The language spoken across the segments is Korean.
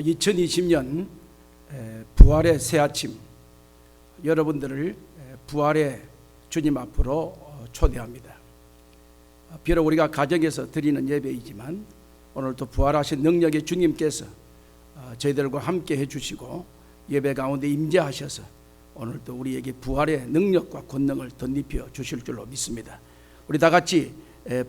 2020년 부활의 새 아침, 여러분들을 부활의 주님 앞으로 초대합니다. 비록 우리가 가정에서 드리는 예배이지만 오늘도 부활하신 능력의 주님께서 저희들과 함께 해주시고 예배 가운데 임재하셔서 오늘도 우리에게 부활의 능력과 권능을 덧입혀 주실 줄로 믿습니다. 우리 다 같이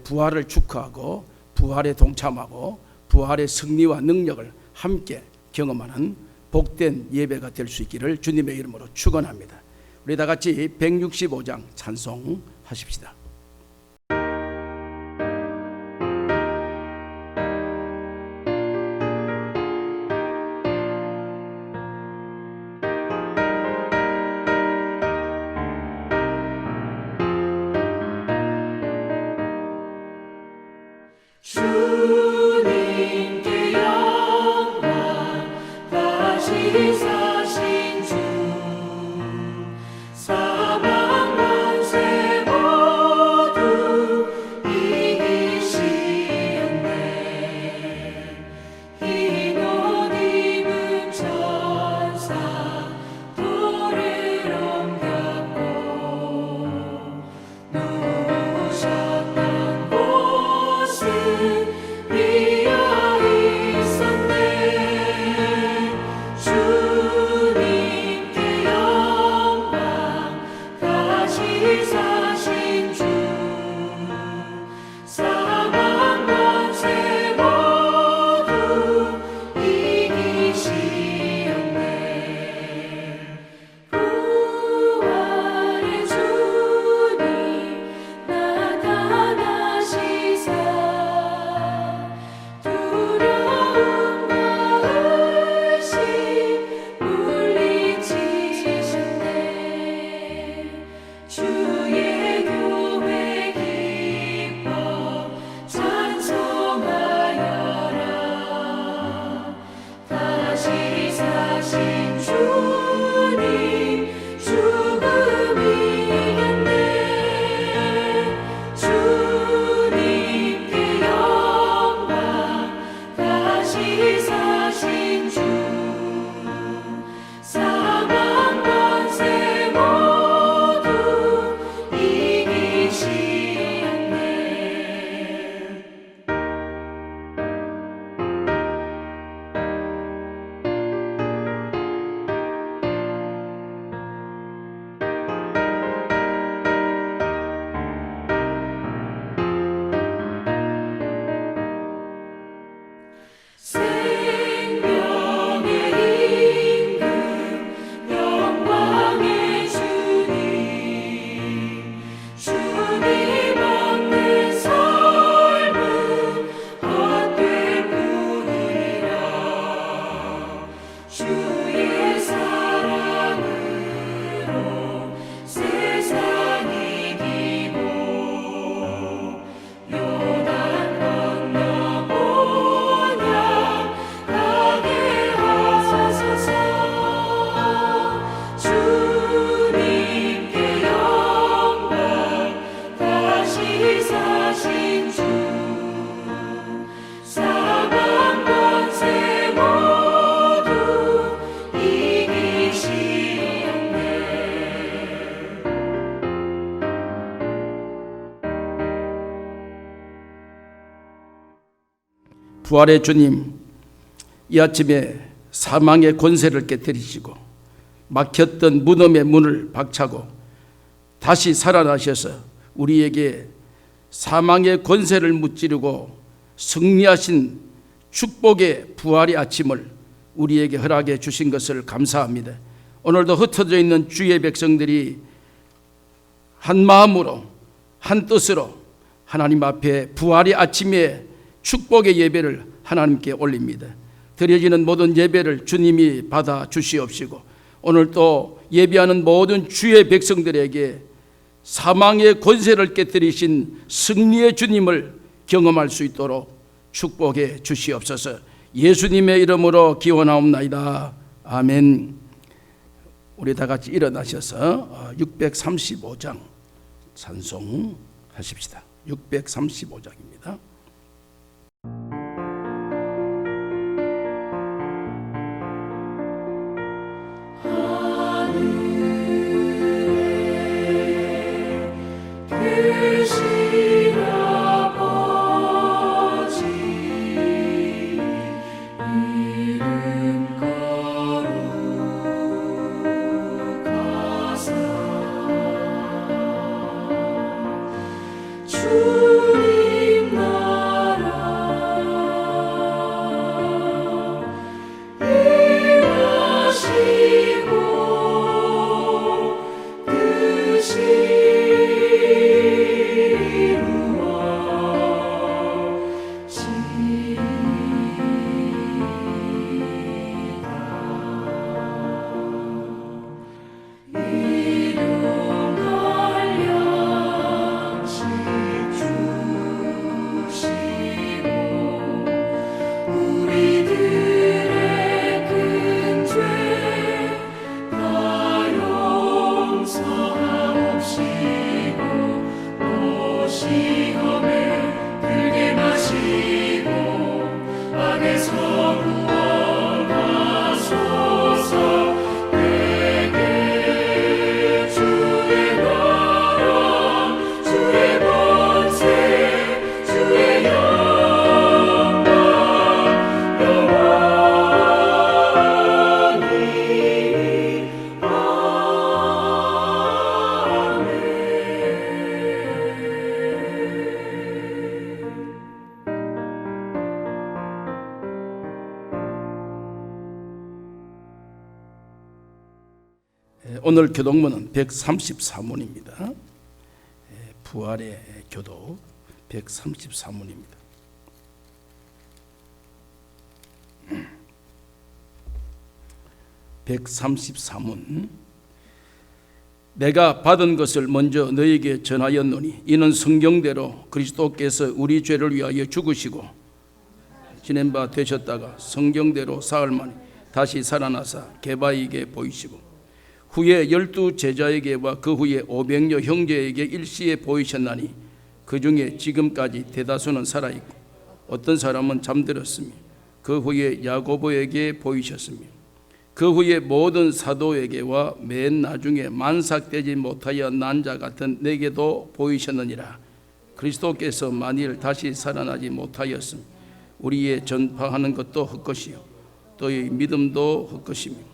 부활을 축하하고 부활에 동참하고 부활의 승리와 능력을 함께 경험하는 복된 예배가 될 수 있기를 주님의 이름으로 축원합니다. 우리 다 같이 165장 찬송하십시다. 주님께 영광 다시 사신 주 사망 권세 모두 이기시었네. 흰 옷 입은 천사 돌을 옮겼고 누우셨던 곳은 비어 있었네. 주님께 영광 다시 사신 주 사망 권세 모두 이기시었네. 부활의 주님 나타나시사 두려움과 의심 물리치셨네. 주의 교회 기뻐 찬송하여라. 다시 사신 주님 죽음 이겼네. 주님께 영광 다시 사신 주 사망 권세 모두 이기시었네. 생명의 임금 영광의 주님 주님 없는 삶은 헛될 뿐이라. 주의 사랑으로 세상 이기고 요단 건너 본향 가게 하소서. 주님께 영광 다시 사신 주 사망 권세 모두 이기시었네. 부활의 주님, 이 아침에 사망의 권세를 깨뜨리시고 막혔던 무덤의 문을 박차고 다시 살아나셔서 우리에게 사망의 권세를 무찌르고 승리하신 축복의 부활의 아침을 우리에게 허락해 주신 것을 감사합니다. 오늘도 흩어져 있는 주의 백성들이 한 마음으로 한 뜻으로 하나님 앞에 부활의 아침에 축복의 예배를 하나님께 올립니다. 드려지는 모든 예배를 주님이 받아 주시옵시고 오늘 또 예배하는 모든 주의 백성들에게 사망의 권세를 깨뜨리신 승리의 주님을 경험할 수 있도록 축복해 주시옵소서. 예수님의 이름으로 기원하옵나이다. 아멘. 우리 다 같이 일어나셔서 635장 찬송하십시다. 635장입니다. 오늘 교동문은 134문입니다. 부활의 교도 134문입니다. (134문) 내가 받은 것을 먼저 너에게 전하였노니 이는 성경대로 그리스도께서 우리 죄를 위하여 죽으시고 지낸 바 되셨다가 성경대로 사흘 만에 다시 살아나사 게바에게 보이시고 후에 12 제자에게와 그 후에 500여 형제에게 일시에 보이셨나니 그 중에 지금까지 대다수는 살아있고 어떤 사람은 잠들었으며 그 후에 야고보에게 보이셨으며 그 후에 모든 사도에게와 맨 나중에 만삭되지 못하여 난 자 같은 내게도 보이셨느니라. 그리스도께서 만일 다시 살아나지 못하였으면 우리의 전파하는 것도 헛것이요 또의 믿음도 헛것이며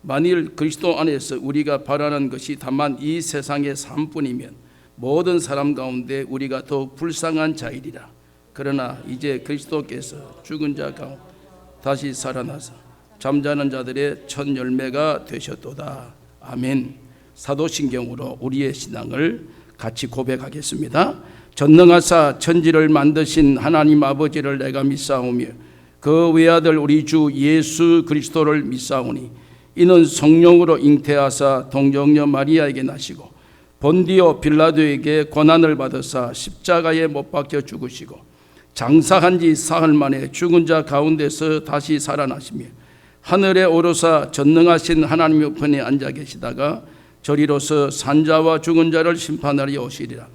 만일 그리스도 안에서 우리가 바라는 것이 다만 이 세상의 삶뿐이면 모든 사람 가운데 우리가 더욱 불쌍한 자이리라. 그러나 이제 그리스도께서 죽은 자 가운데 다시 살아나서 잠자는 자들의 첫 열매가 되셨도다. 아멘. 사도신경으로 우리의 신앙을 같이 고백하겠습니다. 전능하사 천지를 만드신 하나님 아버지를 내가 믿사오며 그 외아들 우리 주 예수 그리스도를 믿사오니 이는 성령으로 잉태하사 동정녀 마리아에게 나시고 본디오 빌라도에게 고난을 받으사 십자가에 못 박혀 죽으시고 장사한 지 사흘 만에 죽은 자 가운데서 다시 살아나시며 하늘에 오르사 전능하신 하나님 우편에 앉아 계시다가 저리로서 산자와 죽은 자를 심판하려 오시리라.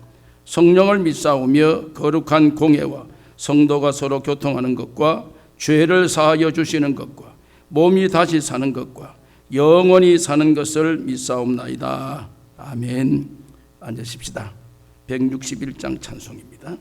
성령을 믿사오며 거룩한 공예와 성도가 서로 교통하는 것과 죄를 사하여 주시는 것과 몸이 다시 사는 것과 영원히 사는 것을 믿사옵나이다. 아멘. 앉으십시다. 161장 찬송입니다.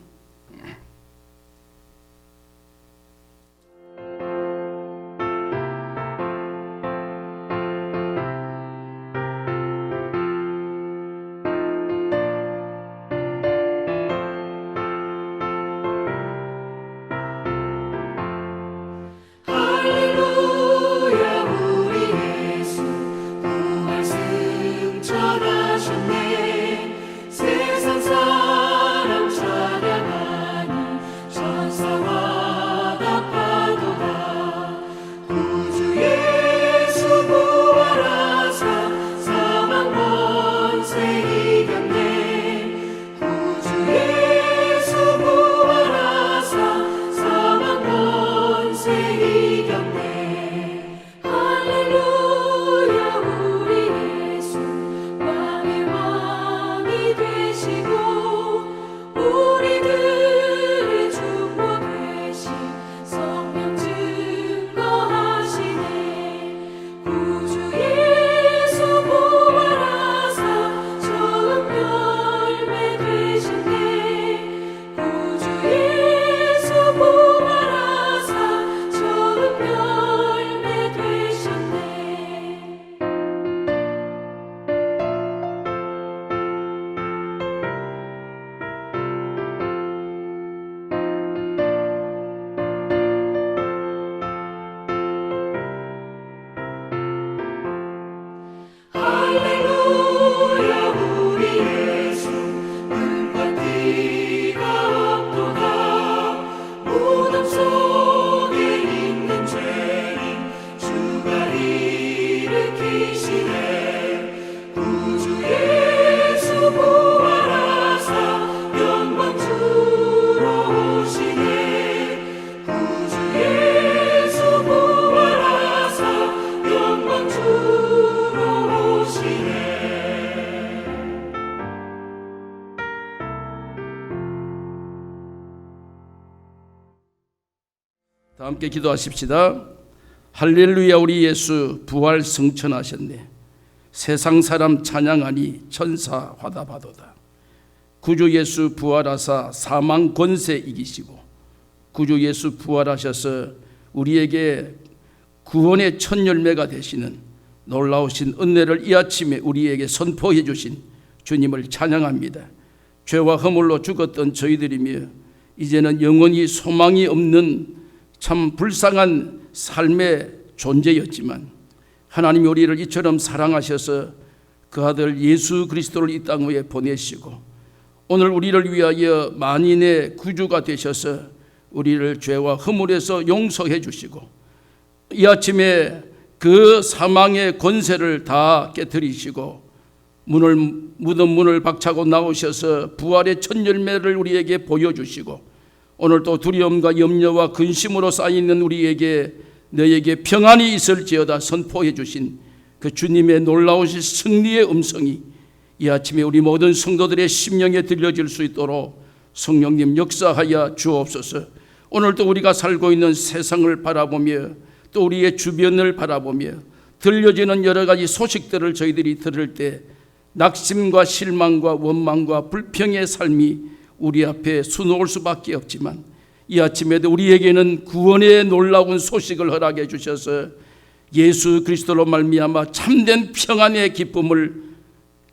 다 함께 기도하십시다. 할렐루야. 우리 예수 부활 승천하셨네. 세상 사람 찬양하니 천사 화답하도다. 구주 예수 부활하사 사망 권세 이기시고 구주 예수 부활하셔서 우리에게 구원의 첫 열매가 되시는 놀라우신 은혜를 이 아침에 우리에게 선포해 주신 주님을 찬양합니다. 죄와 허물로 죽었던 저희들이며 이제는 영원히 소망이 없는 참 불쌍한 삶의 존재였지만 하나님이 우리를 이처럼 사랑하셔서 그 아들 예수 그리스도를 이 땅 위에 보내시고 오늘 우리를 위하여 만인의 구주가 되셔서 우리를 죄와 허물에서 용서해 주시고 이 아침에 그 사망의 권세를 다 깨뜨리시고 무덤 문을 박차고 나오셔서 부활의 첫 열매를 우리에게 보여주시고 오늘 또 두려움과 염려와 근심으로 쌓여있는 우리에게 너에게 평안이 있을지어다 선포해 주신 그 주님의 놀라우신 승리의 음성이 이 아침에 우리 모든 성도들의 심령에 들려질 수 있도록 성령님 역사하여 주옵소서. 오늘도 우리가 살고 있는 세상을 바라보며 또 우리의 주변을 바라보며 들려지는 여러 가지 소식들을 저희들이 들을 때 낙심과 실망과 원망과 불평의 삶이 우리 앞에 수놓을 수밖에 없지만 이 아침에도 우리에게는 구원의 놀라운 소식을 허락해 주셔서 예수 그리스도로 말미암아 참된 평안의 기쁨을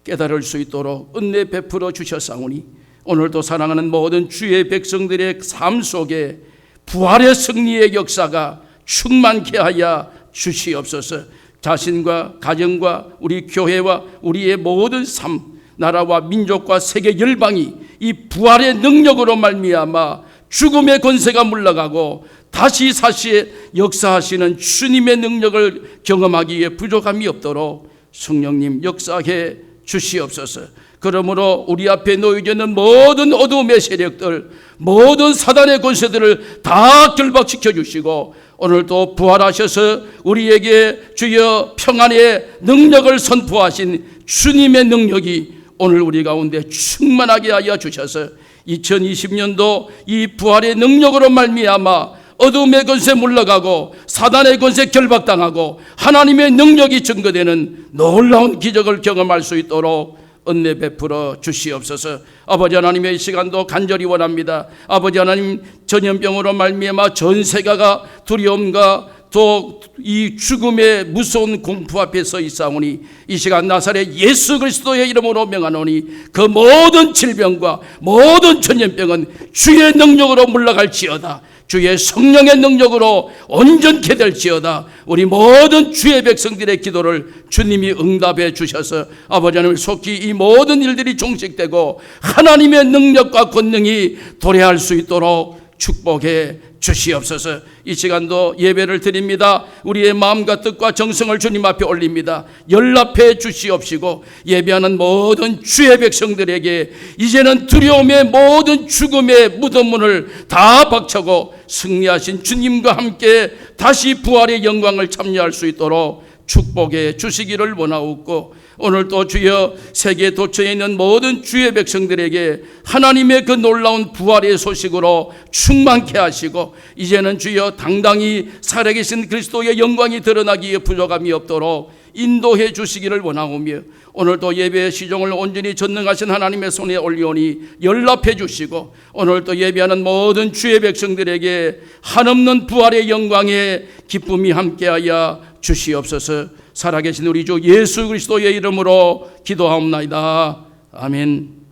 깨달을 수 있도록 은혜 베풀어 주셨사오니 오늘도 사랑하는 모든 주의 백성들의 삶 속에 부활의 승리의 역사가 충만케 하여 주시옵소서. 자신과 가정과 우리 교회와 우리의 모든 삶, 나라와 민족과 세계 열방이 이 부활의 능력으로 말미암아 죽음의 권세가 물러가고 다시 사시에 역사하시는 주님의 능력을 경험하기에 부족함이 없도록 성령님 역사해 주시옵소서. 그러므로 우리 앞에 놓여져 있는 모든 어둠의 세력들, 모든 사단의 권세들을 다 결박시켜 주시고 오늘도 부활하셔서 우리에게 주여 평안의 능력을 선포하신 주님의 능력이 오늘 우리 가운데 충만하게 하여 주셔서 2020년도 이 부활의 능력으로 말미암아 어둠의 권세 물러가고 사단의 권세 결박당하고 하나님의 능력이 증거되는 놀라운 기적을 경험할 수 있도록 은혜 베풀어 주시옵소서. 아버지 하나님의 이 시간도 간절히 원합니다. 아버지 하나님, 전염병으로 말미암아 전 세계가 두려움과 또 이 죽음의 무서운 공포 앞에 서 있사오니 이 시간 나사렛 예수 그리스도의 이름으로 명하노니 그 모든 질병과 모든 전염병은 주의 능력으로 물러갈지어다. 주의 성령의 능력으로 온전케 될지어다. 우리 모든 주의 백성들의 기도를 주님이 응답해 주셔서 아버지 하나님 속히 이 모든 일들이 종식되고 하나님의 능력과 권능이 도래할 수 있도록 축복해 주시옵소서. 이 시간도 예배를 드립니다. 우리의 마음과 뜻과 정성을 주님 앞에 올립니다. 연락해 주시옵시고 예배하는 모든 주의 백성들에게 이제는 두려움의 모든 죽음의 무덤문을 다 박차고 승리하신 주님과 함께 다시 부활의 영광을 참여할 수 있도록 축복해 주시기를 원하옵고 오늘도 주여 세계 도처에 있는 모든 주의 백성들에게 하나님의 그 놀라운 부활의 소식으로 충만케 하시고 이제는 주여 당당히 살아계신 그리스도의 영광이 드러나기에 부족함이 없도록 인도해 주시기를 원하오며 오늘도 예배의 시종을 온전히 전능하신 하나님의 손에 올리오니 연락해 주시고 오늘도 예배하는 모든 주의 백성들에게 한없는 부활의 영광의 기쁨이 함께하여 주시옵소서. 살아계신 우리 주 예수 그리스도의 이름으로 기도하옵나이다. 아멘.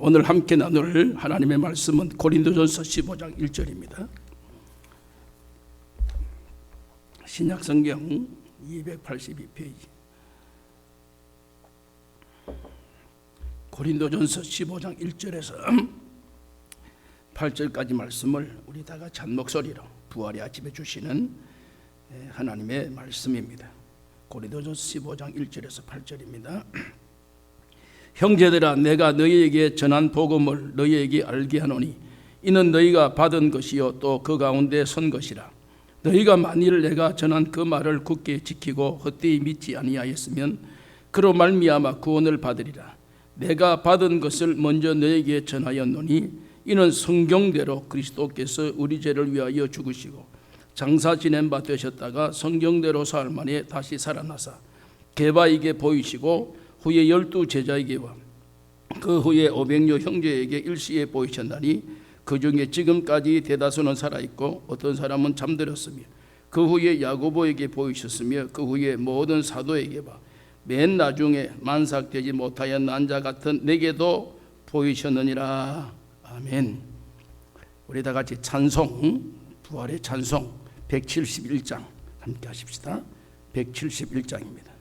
오늘 함께 나눌 하나님의 말씀은 고린도전서 15장 1절입니다. 신약성경 282페이지 고린도전서 15장 1절에서 8절까지 말씀을 우리 다 같이 한 목소리로 부활의 아침에 주시는 하나님의 말씀입니다. 고린도전서 15장 1절에서 8절입니다. 형제들아 내가 너희에게 전한 복음을 너희에게 알게 하노니 이는 너희가 받은 것이요 또 그 가운데 선 것이라. 너희가 만일 내가 전한 그 말을 굳게 지키고 헛되이 믿지 아니하였으면 그로 말미암아 구원을 받으리라. 내가 받은 것을 먼저 너희에게 전하였노니 이는 성경대로 그리스도께서 우리 죄를 위하여 죽으시고 장사 지낸 바 되셨다가 성경대로 사흘 만에 다시 살아나사 게바에게 보이시고 후에 12 제자에게와 그 후에 500여 형제에게 일시에 보이셨나니 그 중에 지금까지 대다수는 살아있고 어떤 사람은 잠들었으며 그 후에 야고보에게 보이셨으며 그 후에 모든 사도에게 봐 맨 나중에 만삭되지 못하였는 자 같은 내게도 보이셨느니라. 아멘. 우리 다 같이 찬송, 부활의 찬송 171장 함께 하십시다. 171장입니다.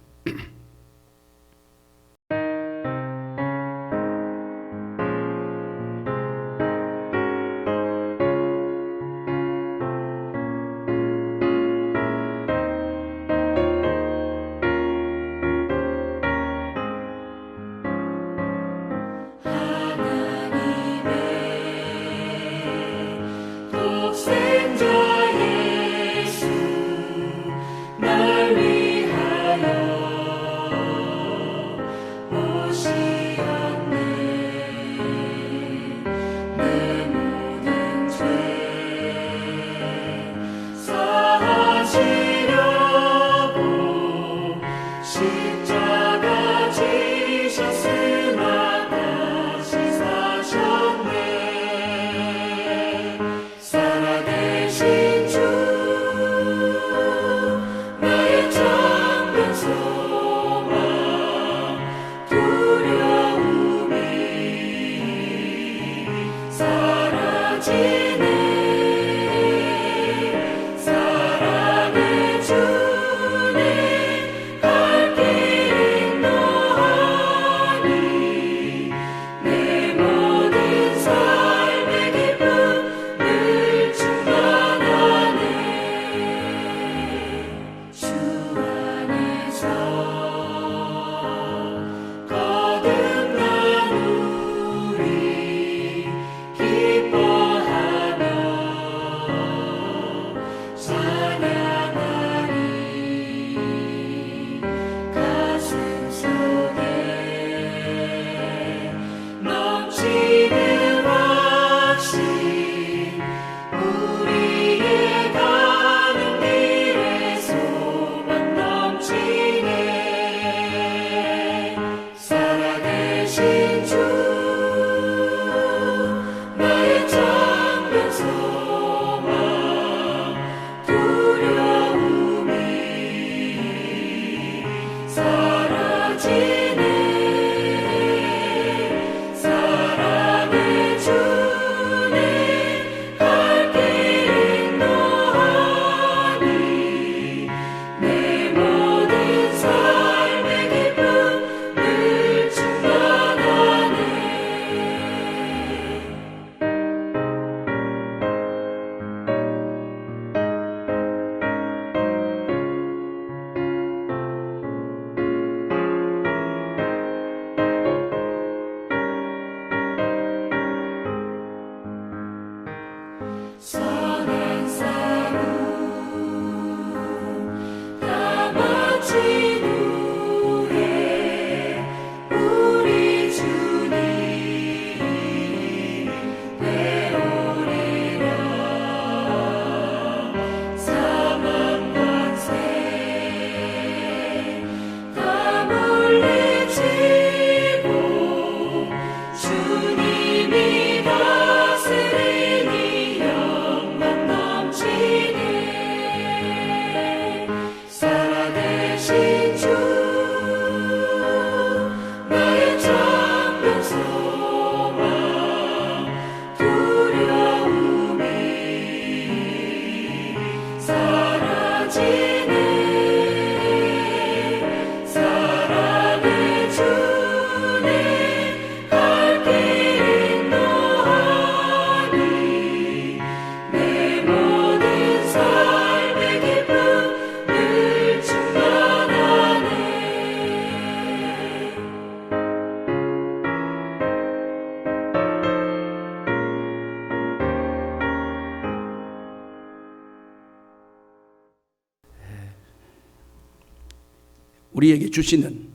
우리에게 주시는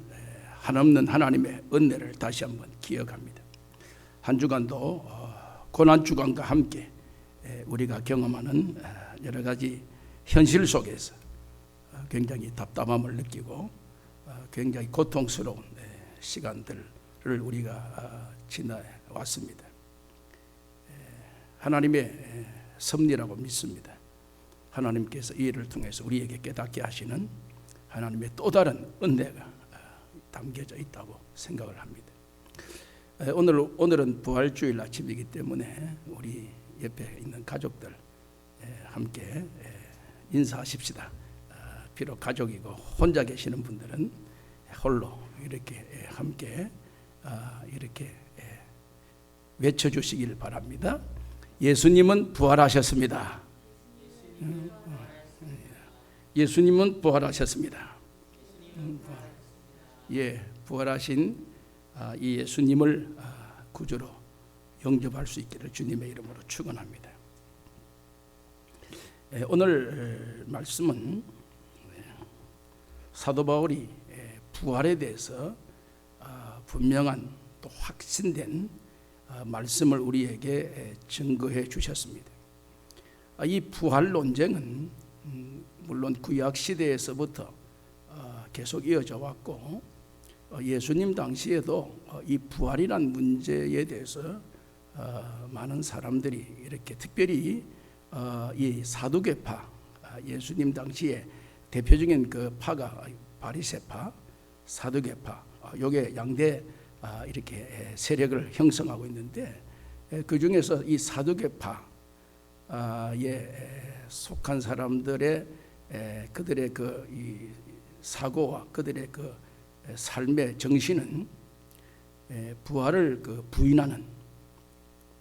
한없는 하나님의 은혜를 다시 한번 기억합니다. 한 주간도 고난 주간과 함께 우리가 경험하는 여러 가지 현실 속에서 굉장히 답답함을 느끼고 굉장히 고통스러운 시간들을 우리가 지나왔습니다. 하나님의 섭리라고 믿습니다. 하나님께서 이 일을 통해서 우리에게 깨닫게 하시는 하나님의 또 다른 은혜가 담겨져 있다고 생각을 합니다. 오늘은 부활주일 아침이기 때문에 우리 옆에 있는 가족들 함께 인사하십시다. 비록 가족이고 혼자 계시는 분들은 홀로 이렇게 함께 이렇게 외쳐주시길 바랍니다. 예수님은 부활하셨습니다. 예수님은 부활하셨습니다. 예, 부활하신 이 예수님을 구주로 영접할 수 있기를 주님의 이름으로 축원합니다. 오늘 말씀은 사도 바울이 부활에 대해서 분명한 또 확신된 말씀을 우리에게 증거해 주셨습니다. 이 부활 논쟁은 물론 구약 시대에서부터 계속 이어져 왔고 예수님 당시에도 이 부활이란 문제에 대해서 많은 사람들이 이렇게 특별히 이 사두개파, 예수님 당시에 대표적인 그 파가 바리새파, 사두개파, 요게 양대 이렇게 세력을 형성하고 있는데 그 중에서 이 사두개파에 속한 사람들의 그들의 그 이 사고와 그들의 그 삶의 정신은 부활을 그 부인하는,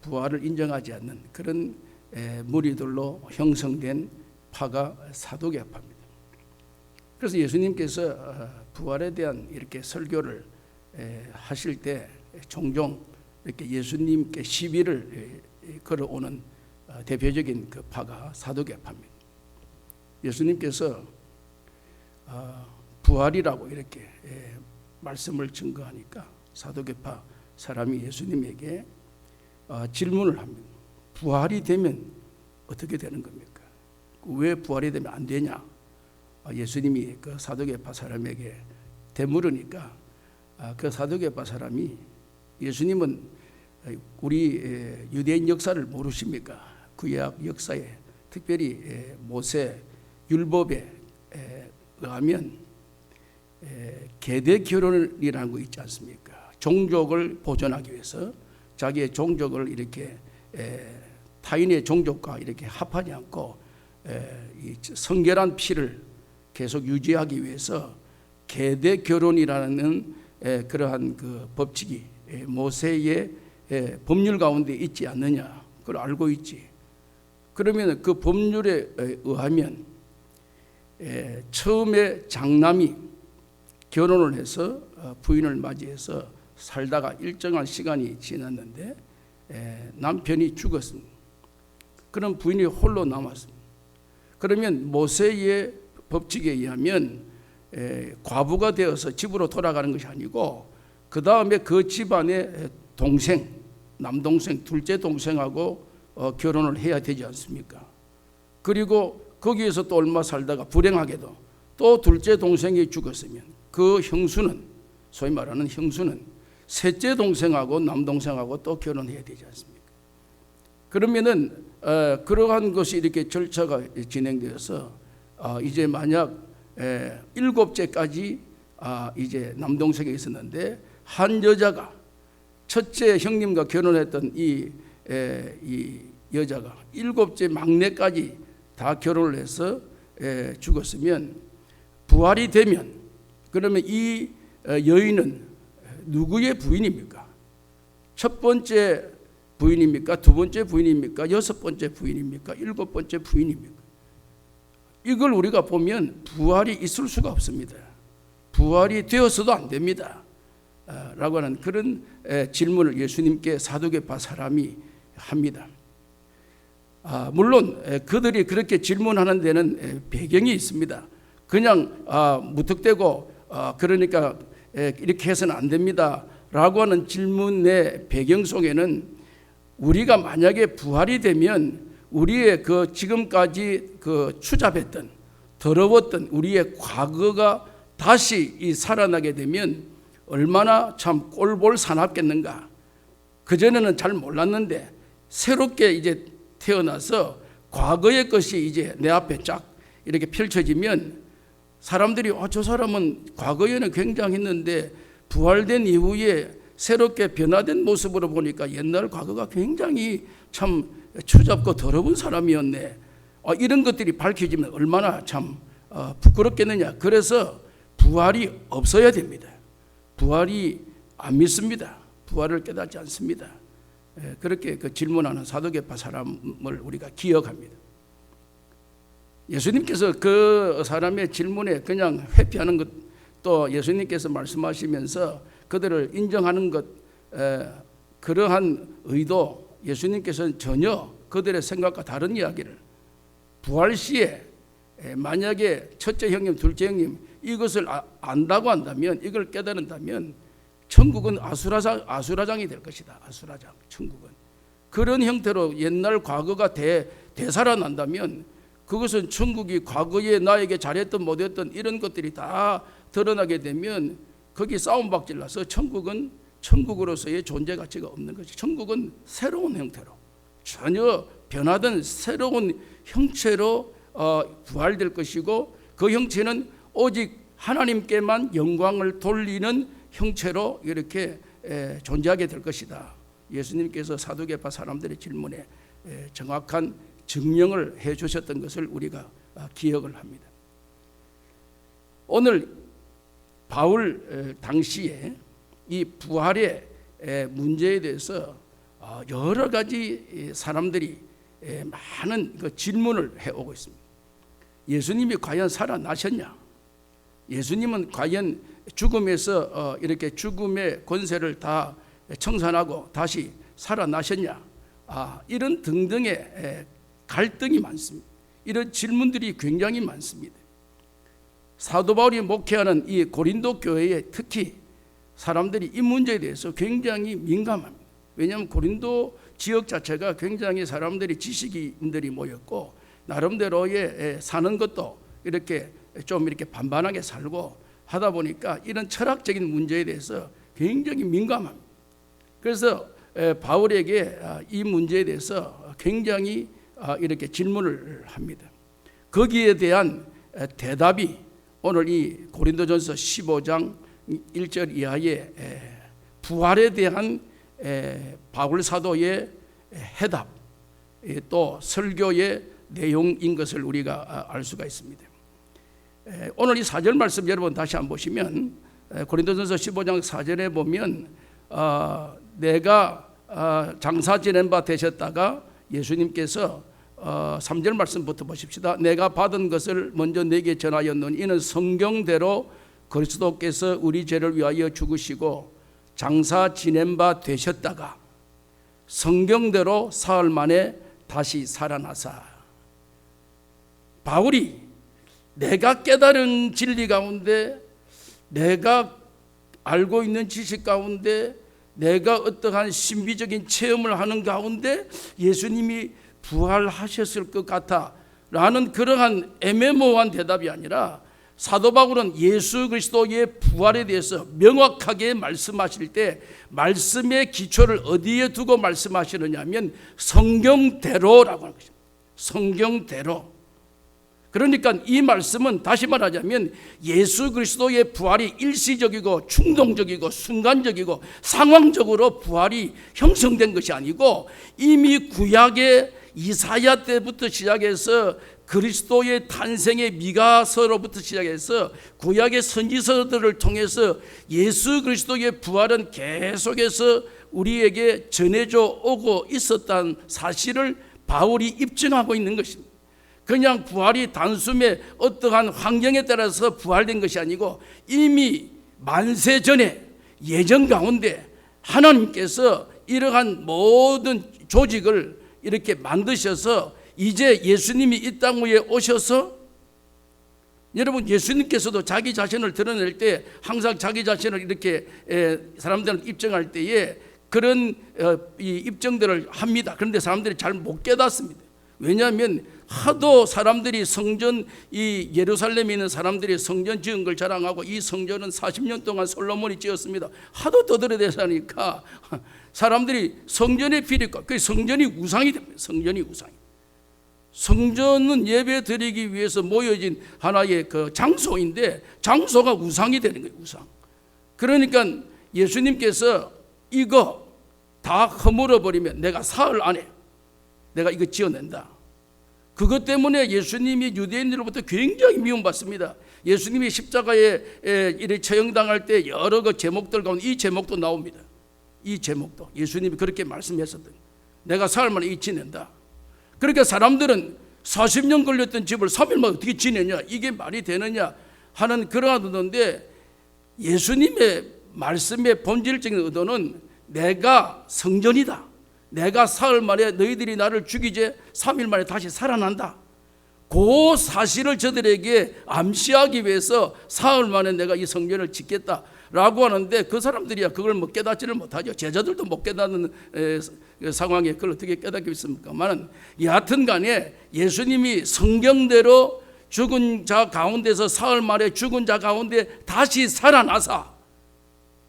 부활을 인정하지 않는 그런 무리들로 형성된 파가 사두개파입니다. 그래서 예수님께서 부활에 대한 이렇게 설교를 하실 때 종종 이렇게 예수님께 시비를 걸어오는 대표적인 그 파가 사두개파입니다. 예수님께서 부활이라고 이렇게 말씀을 증거하니까 사두개파 사람이 예수님에게 질문을 합니다. 부활이 되면 어떻게 되는 겁니까? 왜 부활이 되면 안 되냐? 예수님이 그 사두개파 사람에게 되물으니까 그 사두개파 사람이 예수님은 우리 유대인 역사를 모르십니까? 구약 역사에 특별히 모세 율법에 의하면 계대 결혼이라는 거 있지 않습니까? 종족을 보존하기 위해서 자기의 종족을 이렇게 타인의 종족과 이렇게 합하지 않고 성결한 피를 계속 유지하기 위해서 계대 결혼이라는 그러한 그 법칙이 모세의 법률 가운데 있지 않느냐? 그걸 알고 있지. 그러면 그 법률에 의하면 처음에 장남이 결혼을 해서 부인을 맞이해서 살다가 일정한 시간이 지났는데 남편이 죽었습니다. 그럼 부인이 홀로 남았습니다. 그러면 모세의 법칙에 의하면 과부가 되어서 집으로 돌아가는 것이 아니고 그 다음에 그 집안의 동생, 남동생, 둘째 동생하고 결혼을 해야 되지 않습니까? 그리고 거기에서 또 얼마 살다가 불행하게도 또 둘째 동생이 죽었으면 그 형수는, 소위 말하는 형수는 셋째 동생하고 남동생하고 또 결혼해야 되지 않습니까? 그러면은 그러한 것이 이렇게 절차가 진행되어서 이제 만약 7째까지 이제 남동생이 있었는데 한 여자가 첫째 형님과 결혼했던 이 여자가 7째 막내까지 다 결혼을 해서 죽었으면 부활이 되면 그러면 이 여인은 누구의 부인입니까? 첫 번째 부인입니까? 두 번째 부인입니까? 여섯 번째 부인입니까? 7번째 부인입니까? 이걸 우리가 보면 부활이 있을 수가 없습니다. 부활이 되어서도 안 됩니다. 라고 하는 그런 질문을 예수님께 사두개파 사람이 합니다. 물론 그들이 그렇게 질문하는 데는 배경이 있습니다. 그냥 무턱대고 그러니까 이렇게 해서는 안 됩니다 라고 하는 질문의 배경 속에는 우리가 만약에 부활이 되면 우리의 그 지금까지 그 추잡했던 더러웠던 우리의 과거가 다시 살아나게 되면 얼마나 참 꼴볼 사납겠는가. 그전에는 잘 몰랐는데 새롭게 이제 태어나서 과거의 것이 이제 내 앞에 쫙 이렇게 펼쳐지면 사람들이 저 사람은 과거에는 굉장했는데 부활된 이후에 새롭게 변화된 모습으로 보니까 옛날 과거가 굉장히 참 추잡고 더러운 사람이었네. 이런 것들이 밝혀지면 얼마나 참 부끄럽겠느냐. 그래서 부활이 없어야 됩니다. 부활이 안 믿습니다. 부활을 깨닫지 않습니다. 그렇게 그 질문하는 사도계파 사람을 우리가 기억합니다. 예수님께서 그 사람의 질문에 그냥 회피하는 것, 또 예수님께서 말씀하시면서 그들을 인정하는 것, 그러한 의도, 예수님께서는 전혀 그들의 생각과 다른 이야기를 부활 시에 만약에 첫째 형님, 둘째 형님 이것을 안다고 한다면, 이걸 깨달은다면 천국은 아수라장이 될 것이다. 아수라장, 천국은. 그런 형태로 옛날 과거가 되살아난다면 그것은 천국이 과거에 나에게 잘했던 못했던 이런 것들이 다 드러나게 되면 거기 싸움박질 나서 천국은 천국으로서의 존재 가치가 없는 것이, 천국은 새로운 형태로 전혀 변화된 새로운 형체로 부활될 것이고, 그 형체는 오직 하나님께만 영광을 돌리는 형체로 이렇게 존재하게 될 것이다. 예수님께서 사도계파 사람들의 질문에 정확한 증명을 해 주셨던 것을 우리가 기억을 합니다. 오늘 바울 당시에 이 부활의 문제에 대해서 여러 가지 사람들이 많은 그 질문을 해오고 있습니다. 예수님이 과연 살아나셨냐? 예수님은 과연 죽음에서 이렇게 죽음의 권세를 다 청산하고 다시 살아나셨냐? 이런 등등의 갈등이 많습니다. 이런 질문들이 굉장히 많습니다. 사도 바울이 목회하는 이 고린도 교회에 특히 사람들이 이 문제에 대해서 굉장히 민감합니다. 왜냐하면 고린도 지역 자체가 굉장히 사람들이 지식인들이 모였고 나름대로의 사는 것도 이렇게 좀 이렇게 반반하게 살고 하다 보니까 이런 철학적인 문제에 대해서 굉장히 민감합니다. 그래서 바울에게 이 문제에 대해서 굉장히 이렇게 질문을 합니다. 거기에 대한 대답이 오늘 이 고린도전서 15장 1절 이하의 부활에 대한 바울 사도의 해답, 또 설교의 내용인 것을 우리가 알 수가 있습니다. 오늘 이 4절 말씀 여러분 다시 한번 보시면 고린도전서 15장 4절에 보면 내가 장사 지낸 바 되셨다가 예수님께서 3절 말씀부터 보십시다. 내가 받은 것을 먼저 내게 전하였노니 이는 성경대로 그리스도께서 우리 죄를 위하여 죽으시고 장사 지낸 바 되셨다가 성경대로 사흘 만에 다시 살아나사. 바울이 내가 깨달은 진리 가운데, 내가 알고 있는 지식 가운데, 내가 어떠한 신비적인 체험을 하는 가운데 예수님이 부활하셨을 것 같아 라는 그러한 애매모호한 대답이 아니라, 사도 바울은 예수 그리스도의 부활에 대해서 명확하게 말씀하실 때 말씀의 기초를 어디에 두고 말씀하시느냐 하면 성경대로라고 하는 것입니다. 성경대로. 그러니까 이 말씀은 다시 말하자면 예수 그리스도의 부활이 일시적이고 충동적이고 순간적이고 상황적으로 부활이 형성된 것이 아니고 이미 구약의 이사야 때부터 시작해서 그리스도의 탄생의 미가서로부터 시작해서 구약의 선지서들을 통해서 예수 그리스도의 부활은 계속해서 우리에게 전해져 오고 있었다는 사실을 바울이 입증하고 있는 것입니다. 그냥 부활이 단숨에 어떠한 환경에 따라서 부활된 것이 아니고 이미 만세 전에 예정 가운데 하나님께서 이러한 모든 조직을 이렇게 만드셔서 이제 예수님이 이 땅 위에 오셔서, 여러분 예수님께서도 자기 자신을 드러낼 때 항상 자기 자신을 이렇게 사람들은 입증할 때에 그런 이 입증들을 합니다. 그런데 사람들이 잘 못 깨닫습니다. 왜냐하면 하도 사람들이 성전, 이 예루살렘에 있는 사람들이 성전 지은 걸 자랑하고, 이 성전은 40년 동안 솔로몬이 지었습니다. 하도 떠들어대사니까 사람들이 성전의 필요가, 그 성전이 우상이 됩니다. 성전이 우상이. 성전은 예배 드리기 위해서 모여진 하나의 그 장소인데, 장소가 우상이 되는 거예요. 우상. 그러니까 예수님께서 이거 다 허물어 버리면 내가 사흘 안에 내가 이거 지어낸다. 그것 때문에 예수님이 유대인들로부터 굉장히 미움받습니다. 예수님이 십자가에 이렇게 처형당할 때 여러 그 제목들 가운데 이 제목도 나옵니다. 이 제목도 예수님이 그렇게 말씀했었던, 내가 사흘 만에 이 지낸다. 그러니까 사람들은 40년 걸렸던 집을 3일 만에 어떻게 지내냐, 이게 말이 되느냐 하는 그러한 의도인데, 예수님의 말씀의 본질적인 의도는 내가 성전이다. 내가 사흘 만에 너희들이 나를 죽이지 3일 만에 다시 살아난다. 그 사실을 저들에게 암시하기 위해서 사흘 만에 내가 이 성전을 짓겠다라고 하는데, 그 사람들이야 그걸 뭐 깨닫지를 못하죠. 제자들도 못 깨닫는 상황에 그걸 어떻게 깨닫겠습니까만, 여하튼 간에 예수님이 성경대로 죽은 자 가운데서 사흘 만에 죽은 자 가운데 다시 살아나사,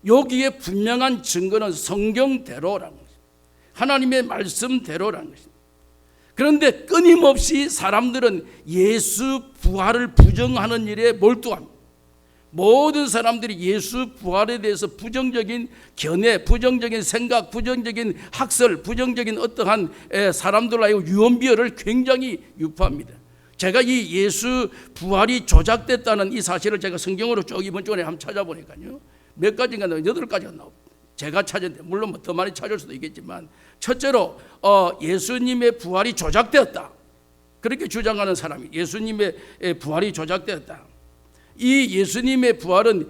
여기에 분명한 증거는 성경대로라는 것입니다. 하나님의 말씀대로라는 것입니다. 그런데 끊임없이 사람들은 예수 부활을 부정하는 일에 몰두합니다. 모든 사람들이 예수 부활에 대해서 부정적인 견해, 부정적인 생각, 부정적인 학설, 부정적인 어떠한 사람들과의 유언비어를 굉장히 유포합니다. 제가 이 예수 부활이 조작됐다는 이 사실을 제가 성경으로 쭉 이번 주에 한번 찾아보니까요, 몇 가지인가 8가지가 나옵니다. 제가 찾았는데 물론 더 많이 찾을 수도 있겠지만, 첫째로 예수님의 부활이 조작되었다, 그렇게 주장하는 사람이, 예수님의 부활이 조작되었다. 이 예수님의 부활은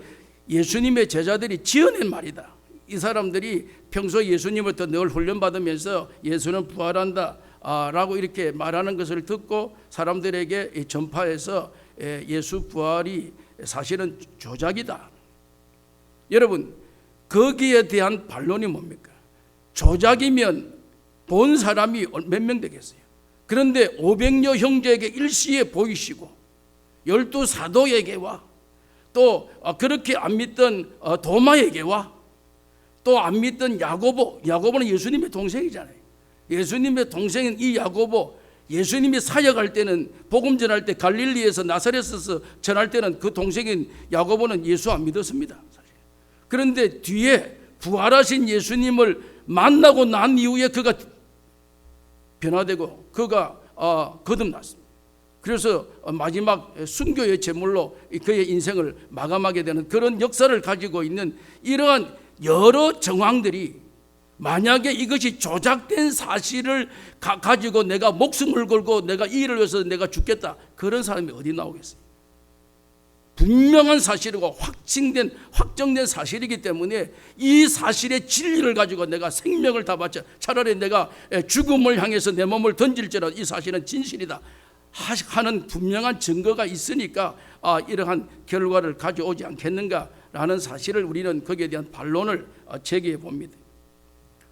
예수님의 제자들이 지어낸 말이다. 이 사람들이 평소 예수님부터 늘 훈련받으면서 예수는 부활한다 라고 이렇게 말하는 것을 듣고 사람들에게 전파해서 예수 부활이 사실은 조작이다. 여러분, 거기에 대한 반론이 뭡니까? 조작이면 본 사람이 몇 명 되겠어요? 그런데 500여 형제에게 일시에 보이시고 12 사도에게와 또 그렇게 안 믿던 도마에게와 또 안 믿던 야고보는 예수님의 동생이잖아요. 예수님의 동생인 이 야고보, 예수님이 사역할 때는, 복음 전할 때 갈릴리에서 나사렛에서 전할 때는 그 동생인 야고보는 예수 안 믿었습니다. 사실. 그런데 뒤에 부활하신 예수님을 만나고 난 이후에 그가 변화되고 그가 거듭났습니다. 그래서 마지막 순교의 제물로 그의 인생을 마감하게 되는 그런 역사를 가지고 있는 이러한 여러 정황들이, 만약에 이것이 조작된 사실을 가지고 내가 목숨을 걸고 내가 이 일을 위해서 내가 죽겠다, 그런 사람이 어디 나오겠어요? 분명한 사실이고 확정된 사실이기 때문에 이 사실의 진리를 가지고 내가 생명을 다 바쳐, 차라리 내가 죽음을 향해서 내 몸을 던질지라도 이 사실은 진실이다 하는 분명한 증거가 있으니까 이러한 결과를 가져오지 않겠는가라는 사실을 우리는 거기에 대한 반론을 제기해 봅니다.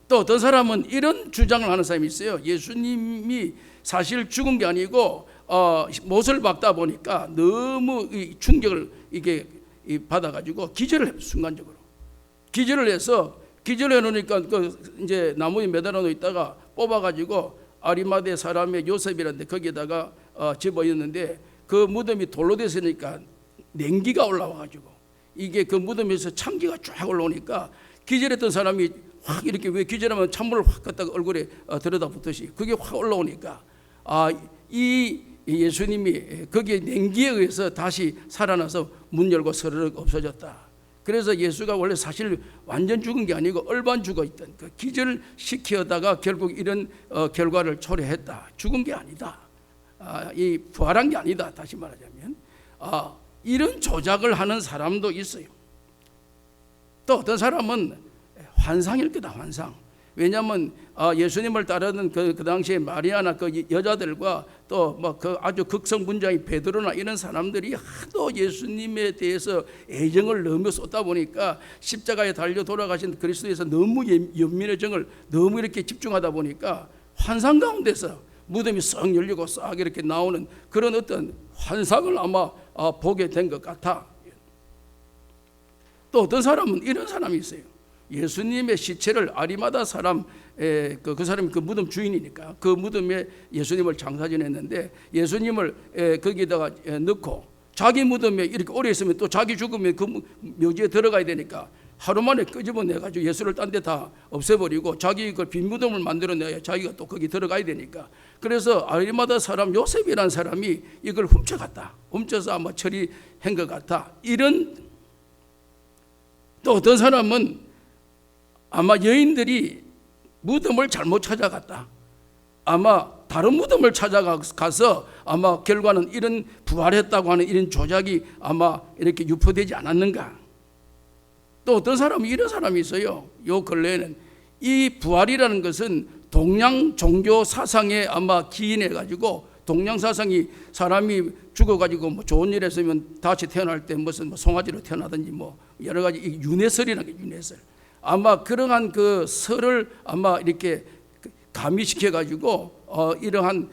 또 어떤 사람은 이런 주장을 하는 사람이 있어요. 예수님이 사실 죽은 게 아니고 못을 박다 보니까 너무 충격을 이게 받아가지고 기절을 해요. 순간적으로 기절을 해서, 기절해 놓으니까 이제 나무에 매달아 놓 있다가 뽑아가지고 아리마대 사람의 요셉이라는데 거기에다가 집어넣는데, 그 무덤이 돌로 됐으니까 냉기가 올라와가지고 이게 그 무덤에서 참기가 쫙 올라오니까 기절했던 사람이 확 이렇게, 왜 기절하면 찬물을 확 갖다가 얼굴에 들여다붙듯이 그게 확 올라오니까 이 예수님이 거기에 냉기에 의해서 다시 살아나서 문 열고 서르륵 없어졌다. 그래서 예수가 원래 사실 완전 죽은 게 아니고 얼반 죽어 있던, 그 기절을 시키다가 결국 이런 결과를 초래했다. 죽은 게 아니다. 이 부활한 게 아니다. 다시 말하자면 이런 조작을 하는 사람도 있어요. 또 어떤 사람은 환상일 거다, 환상. 왜냐하면 예수님을 따르는 그 당시에 마리아나 그 여자들과 또 뭐 그 아주 극성분자인 베드로나 이런 사람들이 하도 예수님에 대해서 애정을 너무 쏟다 보니까, 십자가에 달려 돌아가신 그리스도에서 너무 연민의 정을 너무 이렇게 집중하다 보니까 환상 가운데서 무덤이 썩 열리고 싹 이렇게 나오는 그런 어떤 환상을 아마 보게 된 것 같아. 또 어떤 사람은 이런 사람이 있어요. 예수님의 시체를 아리마다 사람, 그 사람이 그 무덤 주인이니까 그 무덤에 예수님을 장사 지냈는데 예수님을 거기다가 넣고 자기 무덤에 이렇게 오래 있으면 또 자기 죽으면 그 묘지에 들어가야 되니까 하루 만에 끄집어내가지고 예수를 딴 데 다 없애버리고 자기 그 빈 무덤을 만들어내야 자기가 또 거기 들어가야 되니까. 그래서 아리마다 사람 요셉이라는 사람이 이걸 훔쳐갔다. 훔쳐서 아마 처리한 것 같아. 이런. 또 어떤 사람은 아마 여인들이 무덤을 잘못 찾아갔다. 아마 다른 무덤을 찾아가서 아마 결과는 이런 부활했다고 하는 이런 조작이 아마 이렇게 유포되지 않았는가. 또 어떤 사람은 이런 사람이 있어요. 요 근래에는 이 부활이라는 것은 동양 종교 사상에 아마 기인해 가지고, 동양 사상이 사람이 죽어 가지고 뭐 좋은 일 했으면 다시 태어날 때 무슨 뭐 송아지로 태어나든지 뭐 여러 가지 윤회설이라는 게 윤회설. 아마 그러한 그 설을 아마 이렇게 가미시켜 가지고 이러한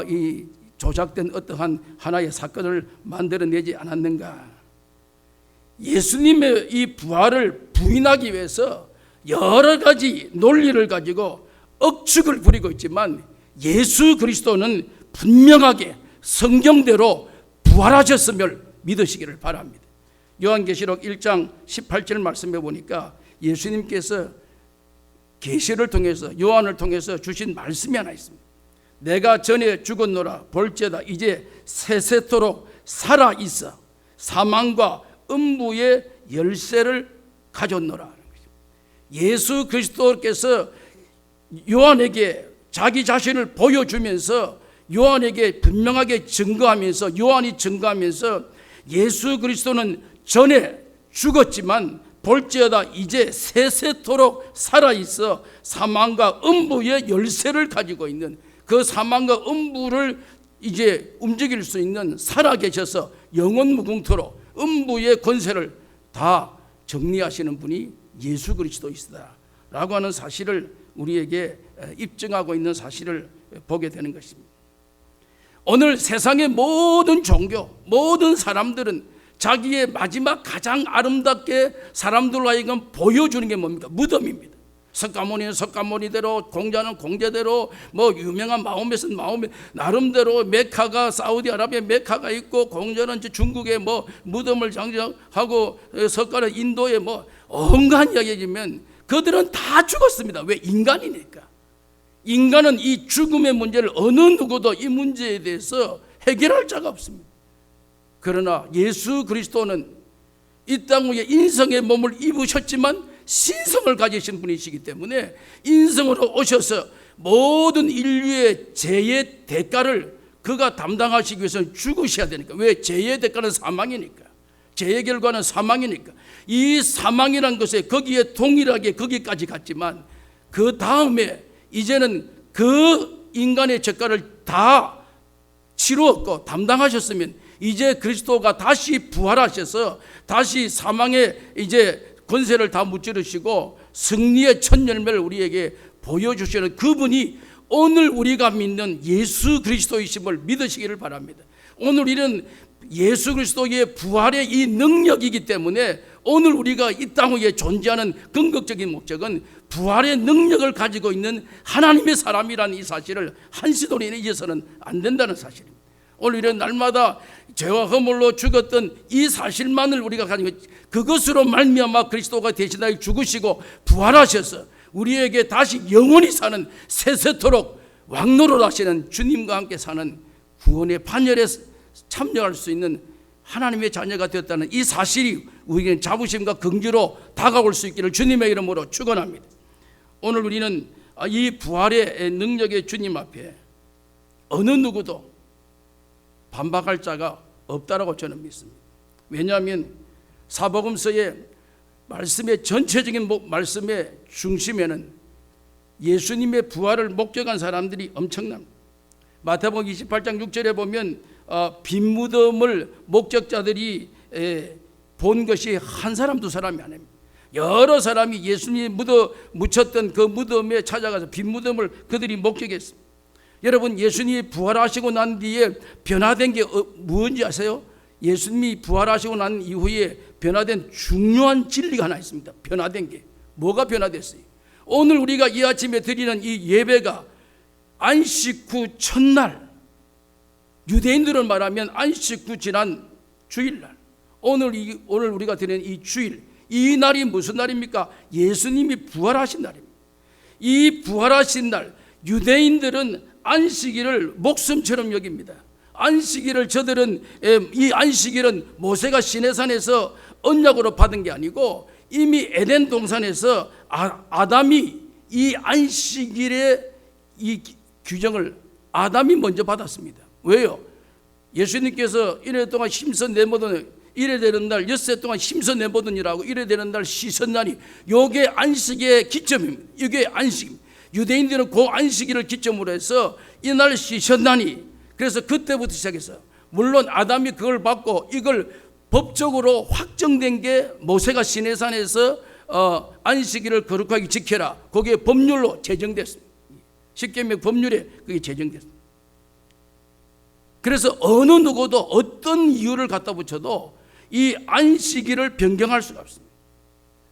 이 조작된 어떠한 하나의 사건을 만들어내지 않았는가. 예수님의 이 부활을 부인하기 위해서 여러 가지 논리를 가지고 억측을 부리고 있지만 예수 그리스도는 분명하게 성경대로 부활하셨음을 믿으시기를 바랍니다. 요한계시록 1장 18절 말씀해 보니까 예수님께서 계시를 통해서 요한을 통해서 주신 말씀이 하나 있습니다. 내가 전에 죽었노라 볼지어다 이제 세세토록 살아 있어 사망과 음부의 열쇠를 가졌노라. 예수 그리스도께서 요한에게 자기 자신을 보여주면서 요한에게 분명하게 증거하면서, 요한이 증거하면서 예수 그리스도는 전에 죽었지만 볼지어다 이제 세세토록 살아있어 사망과 음부의 열쇠를 가지고 있는, 그 사망과 음부를 이제 움직일 수 있는, 살아계셔서 영원 무궁토록 음부의 권세를 다 정리하시는 분이 예수 그리스도이시다 라고 하는 사실을 우리에게 입증하고 있는 사실을 보게 되는 것입니다. 오늘 세상의 모든 종교, 모든 사람들은 자기의 마지막 가장 아름답게 사람들로 하여금 보여주는 게 뭡니까? 무덤입니다. 석가모니는 석가모니대로, 공자는 공자대로, 뭐 유명한 마호멧은 마호멧 나름대로, 메카가 사우디아라비아 메카가 있고, 공자는 중국에 뭐 무덤을 장정하고, 석가는 인도에 뭐 온갖 이야기지만 그들은 다 죽었습니다. 왜? 인간이니까. 인간은 이 죽음의 문제를 어느 누구도 이 문제에 대해서 해결할 자가 없습니다. 그러나 예수 그리스도는 이 땅 위에 인성의 몸을 입으셨지만 신성을 가지신 분이시기 때문에 인성으로 오셔서 모든 인류의 죄의 대가를 그가 담당하시기 위해서는 죽으셔야 되니까. 왜? 죄의 대가는 사망이니까. 죄의 결과는 사망이니까. 이 사망이란 것에 거기에 동일하게 거기까지 갔지만 그 다음에 이제는 그 인간의 죄가를 다 치루었고 담당하셨으면 이제 그리스도가 다시 부활하셔서 다시 사망의 이제 권세를 다 무찌르시고 승리의 첫 열매를 우리에게 보여주시는 그분이 오늘 우리가 믿는 예수 그리스도이심을 믿으시기를 바랍니다. 오늘 이런 예수 그리스도의 부활의 이 능력이기 때문에 오늘 우리가 이 땅 위에 존재하는 근거적인 목적은 부활의 능력을 가지고 있는 하나님의 사람이라는 이 사실을 한시도 잊어서는 안 된다는 사실입니다. 오늘 이런 날마다 죄와 허물로 죽었던 이 사실만을 우리가 가지고 그것으로 말미암아 그리스도가 대신하여 죽으시고 부활하셔서 우리에게 다시 영원히 사는 세세토록 왕노릇하시는 주님과 함께 사는 구원의 반열에 참여할 수 있는 하나님의 자녀가 되었다는 이 사실이 우리에게는 자부심과 긍지로 다가올 수 있기를 주님의 이름으로 축원합니다. 오늘 우리는 이 부활의 능력의 주님 앞에 어느 누구도 반박할 자가 없다라고 저는 믿습니다. 왜냐하면 사복음서의 말씀의 전체적인 말씀의 중심에는 예수님의 부활을 목격한 사람들이 엄청납니다. 마태복음 28장 6절에 보면 빈 무덤을 목격자들이 본 것이 한 사람 두 사람이 아닙니다. 여러 사람이 예수님이 묻혔던 그 무덤에 찾아가서 빈 무덤을 그들이 목격했습니다. 여러분, 예수님이 부활하시고 난 뒤에 변화된 게 무엇인지 아세요? 예수님이 부활하시고 난 이후에 변화된 중요한 진리가 하나 있습니다. 변화된 게 뭐가 변화됐어요? 오늘 우리가 이 아침에 드리는 이 예배가 안식 후 첫날, 유대인들은 말하면 안식 후 지난 주일날, 오늘 우리가 드리는 이 주일, 이 날이 무슨 날입니까? 예수님이 부활하신 날입니다. 이 부활하신 날, 유대인들은 안식일을 목숨처럼 여깁니다. 안식일을 저들은, 이 안식일은 모세가 시내산에서 언약으로 받은 게 아니고 이미 에덴 동산에서 아담이 이 안식일의 이 규정을 아담이 먼저 받았습니다. 왜요? 예수님께서 이래 동안 힘써 내모든, 이래 되는 날 엿새 동안 힘써 내모든이라고, 이래 되는 날 씻었나니, 요게 안식의 기점입니다. 이게 안식입니다. 유대인들은 그 안식일을 기점으로 해서 이날 씻었나니, 그래서 그때부터 시작해서, 물론 아담이 그걸 받고 이걸 법적으로 확정된 게 모세가 시내산에서 안식일을 거룩하게 지켜라, 그게 법률로 제정됐습니다. 십계명 법률에 그게 제정됐습니다. 그래서 어느 누구도 어떤 이유를 갖다 붙여도 이 안식일을 변경할 수가 없습니다.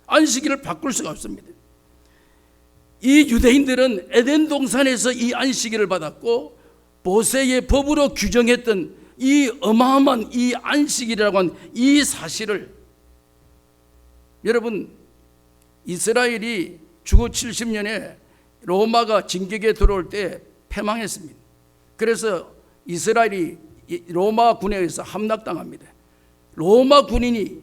안식일을 바꿀 수가 없습니다. 이 유대인들은 에덴 동산에서 이 안식일을 받았고 모세의 법으로 규정했던 이 어마어마한 이 안식일이라고 하는 이 사실을, 여러분, 이스라엘이 주후 70년에 로마가 진격에 들어올 때 패망했습니다. 그래서 이스라엘이 로마 군에 의해서 함락당합니다. 로마 군인이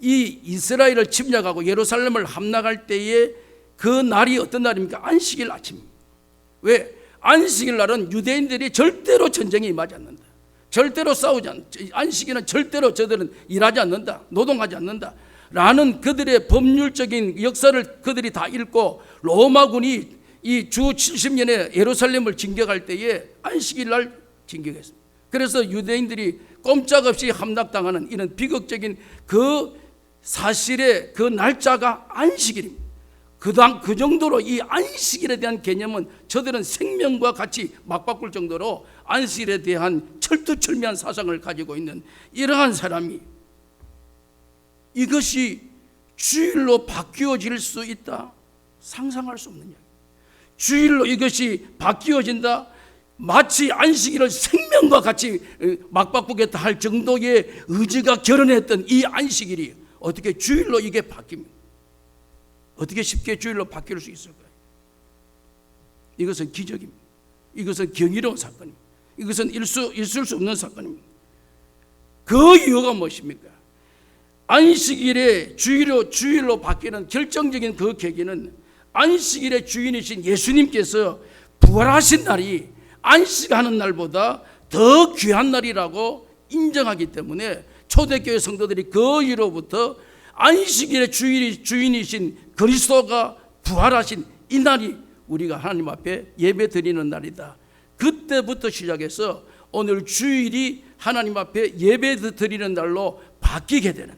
이 이스라엘을 침략하고 예루살렘을 함락할 때에 그 날이 어떤 날입니까? 안식일 아침입니다. 왜? 안식일 날은 유대인들이 절대로 전쟁에 임하지 않는다. 절대로 싸우지 않는다. 안식일은 절대로 저들은 일하지 않는다. 노동하지 않는다. 라는 그들의 법률적인 역사를 그들이 다 읽고 로마군이 이 주 70년에 예루살렘을 진격할 때에 안식일 날 진격했습니다. 그래서 유대인들이 꼼짝없이 함락당하는 이런 비극적인 그 사실의 그 날짜가 안식일입니다. 그 정도로 이 안식일에 대한 개념은 저들은 생명과 같이 맞바꿀 정도로 안식일에 대한 철두철미한 사상을 가지고 있는 이러한 사람이 이것이 주일로 바뀌어질 수 있다? 상상할 수 없는 이야기. 주일로 이것이 바뀌어진다? 마치 안식일을 생명과 같이 맞바꾸겠다 할 정도의 의지가 결연했던 이 안식일이 어떻게 주일로 이게 바뀝니까? 어떻게 쉽게 주일로 바뀔 수 있을까요? 이것은 기적입니다. 이것은 경이로운 사건입니다. 이것은 있을 수 없는 사건입니다. 그 이유가 무엇입니까? 안식일에 주일로 바뀌는 결정적인 그 계기는 안식일의 주인이신 예수님께서 부활하신 날이 안식하는 날보다 더 귀한 날이라고 인정하기 때문에 초대교회 성도들이 그 이후로부터 안식일의 주인이신 그리스도가 부활하신 이 날이 우리가 하나님 앞에 예배 드리는 날이다. 그때부터 시작해서 오늘 주일이 하나님 앞에 예배 드리는 날로 바뀌게 되는,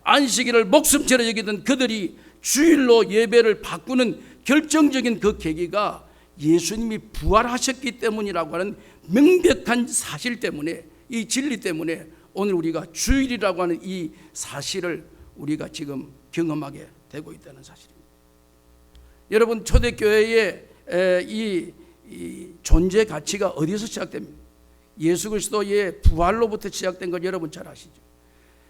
안식일을 목숨처럼 여기던 그들이 주일로 예배를 바꾸는 결정적인 그 계기가 예수님이 부활하셨기 때문이라고 하는 명백한 사실 때문에, 이 진리 때문에 오늘 우리가 주일이라고 하는 이 사실을 우리가 지금 경험하게 되고 있다는 사실입니다. 여러분, 초대교회의 이 존재 가치가 어디서 시작됩니까? 예수 그리스도의 부활로부터 시작된 걸 여러분 잘 아시죠?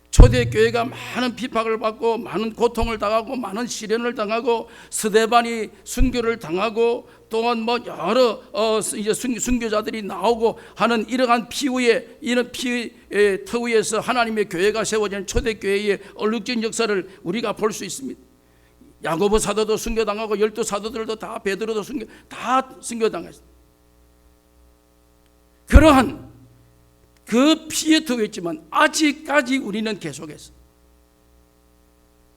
초대교회가 많은 핍박을 받고 많은 고통을 당하고 많은 시련을 당하고 스데반이 순교를 당하고 또한 뭐 여러 이제 순교자들이 나오고 하는 이러한 피후에, 이런 피 터위에서 하나님의 교회가 세워진 초대교회의 얼룩진 역사를 우리가 볼 수 있습니다. 야고보 사도도 순교당하고 12 사도들도 다, 베드로도 다 순교당했습니다. 그러한 그 피에 터였지만 아직까지 우리는 계속해서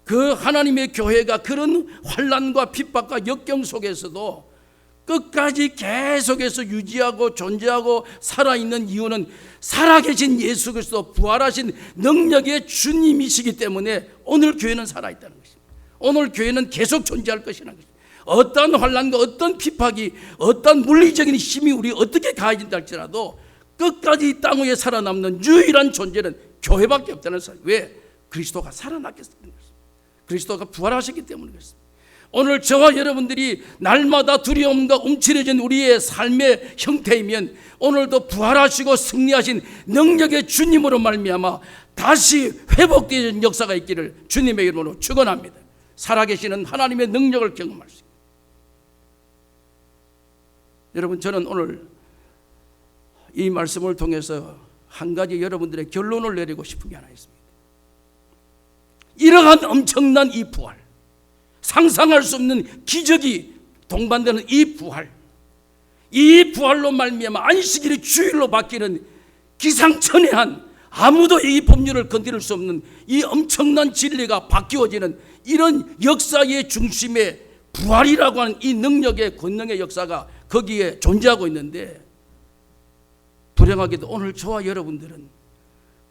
그 하나님의 교회가 그런 환난과 핍박과 역경 속에서도 끝까지 계속해서 유지하고 존재하고 살아있는 이유는 살아계신 예수 그리스도 부활하신 능력의 주님이시기 때문에 오늘 교회는 살아있다는 것입니다. 오늘 교회는 계속 존재할 것이라는 것입니다. 어떤 환난과 어떤 핍박이 어떤 물리적인 힘이 우리 어떻게 가해진다 할지라도 끝까지 이 땅 위에 살아남는 유일한 존재는 교회밖에 없다는 사실. 왜? 그리스도가 살아났기 때문에 그렇습니다. 그리스도가 부활하셨기 때문에 그렇습니다. 오늘 저와 여러분들이 날마다 두려움과 움츠러진 우리의 삶의 형태이면 오늘도 부활하시고 승리하신 능력의 주님으로 말미암아 다시 회복되는 역사가 있기를 주님의 이름으로 축원합니다. 살아계시는 하나님의 능력을 경험할 수 있습니다. 여러분, 저는 오늘 이 말씀을 통해서 한 가지 여러분들의 결론을 내리고 싶은 게 하나 있습니다. 이러한 엄청난 이 부활, 상상할 수 없는 기적이 동반되는 이 부활, 이 부활로 말미암아 안식일이 주일로 바뀌는 기상천외한, 아무도 이 법률을 건드릴 수 없는 이 엄청난 진리가 바뀌어지는 이런 역사의 중심에 부활이라고 하는 이 능력의 권능의 역사가 거기에 존재하고 있는데, 불행하게도 오늘 저와 여러분들은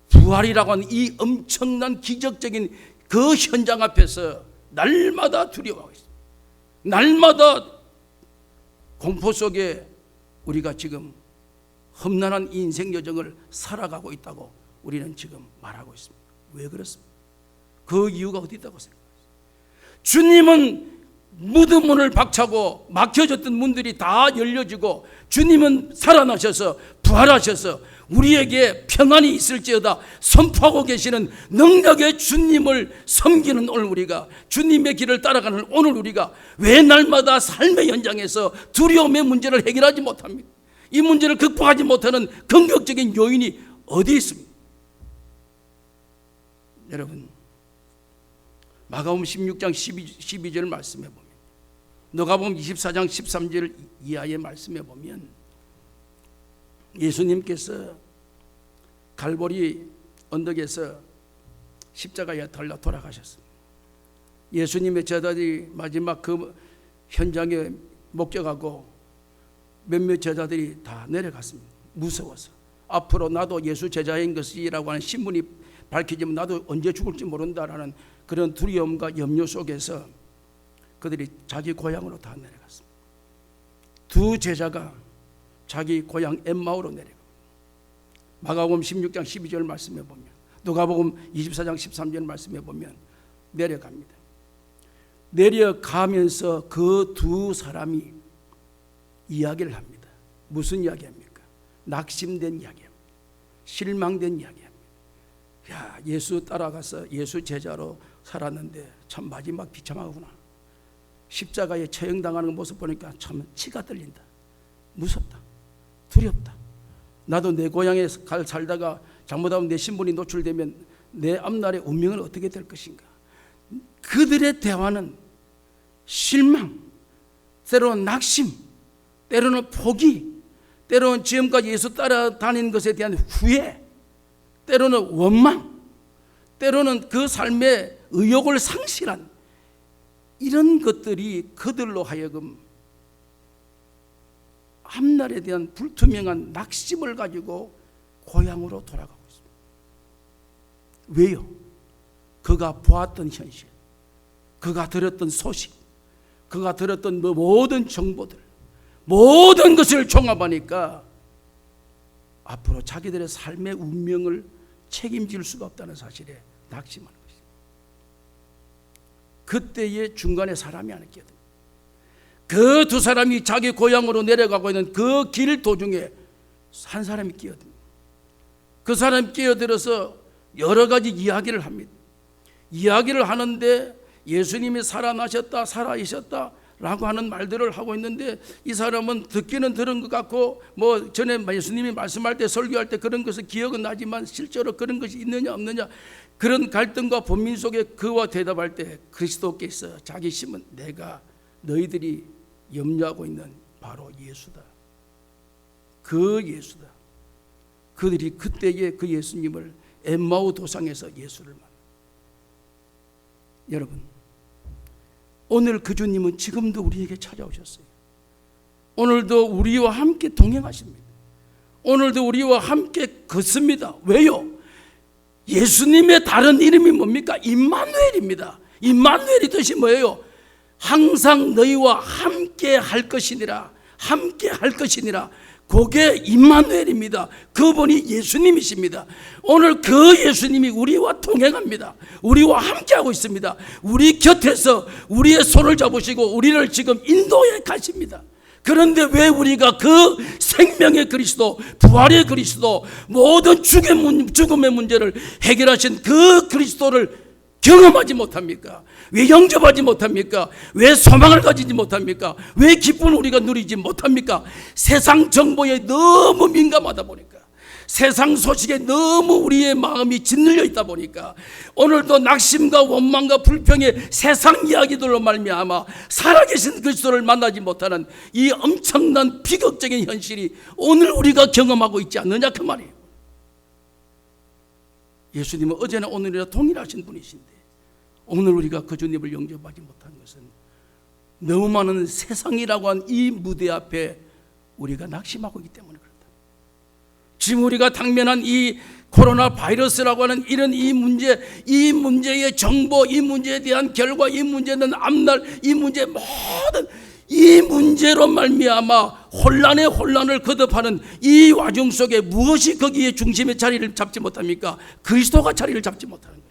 부활이라고 하는 이 엄청난 기적적인 그 현장 앞에서 날마다 두려워하고 있습니다. 날마다 공포 속에 우리가 지금 험난한 인생 여정을 살아가고 있다고 우리는 지금 말하고 있습니다. 왜 그렇습니까? 그 이유가 어디 있다고 생각하세요? 주님은 무덤 문을 박차고 막혀졌던 문들이 다 열려지고 주님은 살아나셔서 부활하셔서 우리에게 평안이 있을지어다 선포하고 계시는 능력의 주님을 섬기는 오늘 우리가, 주님의 길을 따라가는 오늘 우리가 왜 날마다 삶의 현장에서 두려움의 문제를 해결하지 못합니까? 이 문제를 극복하지 못하는 긍정적인 요인이 어디 있습니까? 여러분, 마가복음 16장 12절 말씀해 보면, 누가복음 24장 13절 이하의 말씀해 보면 예수님께서 갈보리 언덕에서 십자가에 달려 돌아가셨습니다. 예수님의 제자들이 마지막 그 현장에 목격하고 몇몇 제자들이 다 내려갔습니다. 무서워서. 앞으로 나도 예수 제자인 것이라고 하는 신분이 밝혀지면 나도 언제 죽을지 모른다라는 그런 두려움과 염려 속에서 그들이 자기 고향으로 다 내려갔습니다. 두 제자가 자기 고향 엠마오로 내려갑니다. 마가복음 16장 12절 말씀해 보면, 누가복음 24장 13절 말씀해 보면 내려갑니다. 내려가면서 그 두 사람이 이야기를 합니다. 무슨 이야기합니까? 낙심된 이야기합니다. 실망된 이야기합니다. 야, 예수 따라가서 예수 제자로 살았는데 참 마지막 비참하구나. 십자가에 처형당하는 모습 보니까 참 치가 떨린다. 무섭다. 두렵다. 나도 내 고향에 살다가 잘못하면 내 신분이 노출되면 내 앞날의 운명은 어떻게 될 것인가. 그들의 대화는 실망, 때로는 낙심, 때로는 포기, 때로는 지금까지 예수 따라다니는 것에 대한 후회, 때로는 원망, 때로는 그 삶의 의욕을 상실한 이런 것들이 그들로 하여금 앞날에 대한 불투명한 낙심을 가지고 고향으로 돌아가고 있습니다. 왜요? 그가 보았던 현실, 그가 들었던 소식, 그가 들었던 모든 정보들, 모든 것을 종합하니까 앞으로 자기들의 삶의 운명을 책임질 수가 없다는 사실에 낙심하는 것입니다. 그때의 중간에 사람이 하나 끼어듭니다. 그 두 사람이 자기 고향으로 내려가고 있는 그 길 도중에 한 사람이 끼어듭니다. 그 사람이 끼어들어서 여러 가지 이야기를 합니다. 이야기를 하는데 예수님이 살아나셨다, 살아계셨다 라고 하는 말들을 하고 있는데, 이 사람은 듣기는 들은 것 같고 뭐 전에 예수님이 말씀할 때 설교할 때 그런 것을 기억은 나지만 실제로 그런 것이 있느냐 없느냐, 그런 갈등과 본민 속에 그와 대답할 때 그리스도께서 자기 심은 내가 너희들이 염려하고 있는 바로 예수다. 그 예수다. 그들이 그때의 그 예수님을 엠마오 도상에서 예수를 만나. 여러분, 오늘 그 주님은 지금도 우리에게 찾아오셨어요. 오늘도 우리와 함께 동행하십니다. 오늘도 우리와 함께 걷습니다. 왜요? 예수님의 다른 이름이 뭡니까? 임마누엘입니다. 임마누엘의 뜻이 뭐예요? 항상 너희와 함께 할 것이니라. 함께 할 것이니라. 그게 임마누엘입니다. 그분이 예수님이십니다. 오늘 그 예수님이 우리와 동행합니다. 우리와 함께하고 있습니다. 우리 곁에서 우리의 손을 잡으시고 우리를 지금 인도해 가십니다. 그런데 왜 우리가 그 생명의 그리스도, 부활의 그리스도, 모든 죽음의 문제를 해결하신 그 그리스도를 경험하지 못합니까? 왜 영접하지 못합니까? 왜 소망을 가지지 못합니까? 왜 기쁨을 우리가 누리지 못합니까? 세상 정보에 너무 민감하다 보니까, 세상 소식에 너무 우리의 마음이 짓눌려 있다 보니까, 오늘도 낙심과 원망과 불평의 세상 이야기들로 말미암아 살아계신 그리스도를 만나지 못하는 이 엄청난 비극적인 현실이 오늘 우리가 경험하고 있지 않느냐 그 말이에요. 예수님은 어제나 오늘이나 동일하신 분이신데 오늘 우리가 그 주님을 영접하지 못한 것은 너무 많은 세상이라고 한 이 무대 앞에 우리가 낙심하고 있기 때문에 그렇다. 지금 우리가 당면한 이 코로나 바이러스라고 하는 이런 이 문제의 정보, 이 문제에 대한 결과, 이 문제는 앞날, 이 문제 모든 이 문제로 말미암아 혼란의 혼란을 거듭하는 이 와중 속에 무엇이 거기에 중심의 자리를 잡지 못합니까? 그리스도가 자리를 잡지 못하는 것입니다.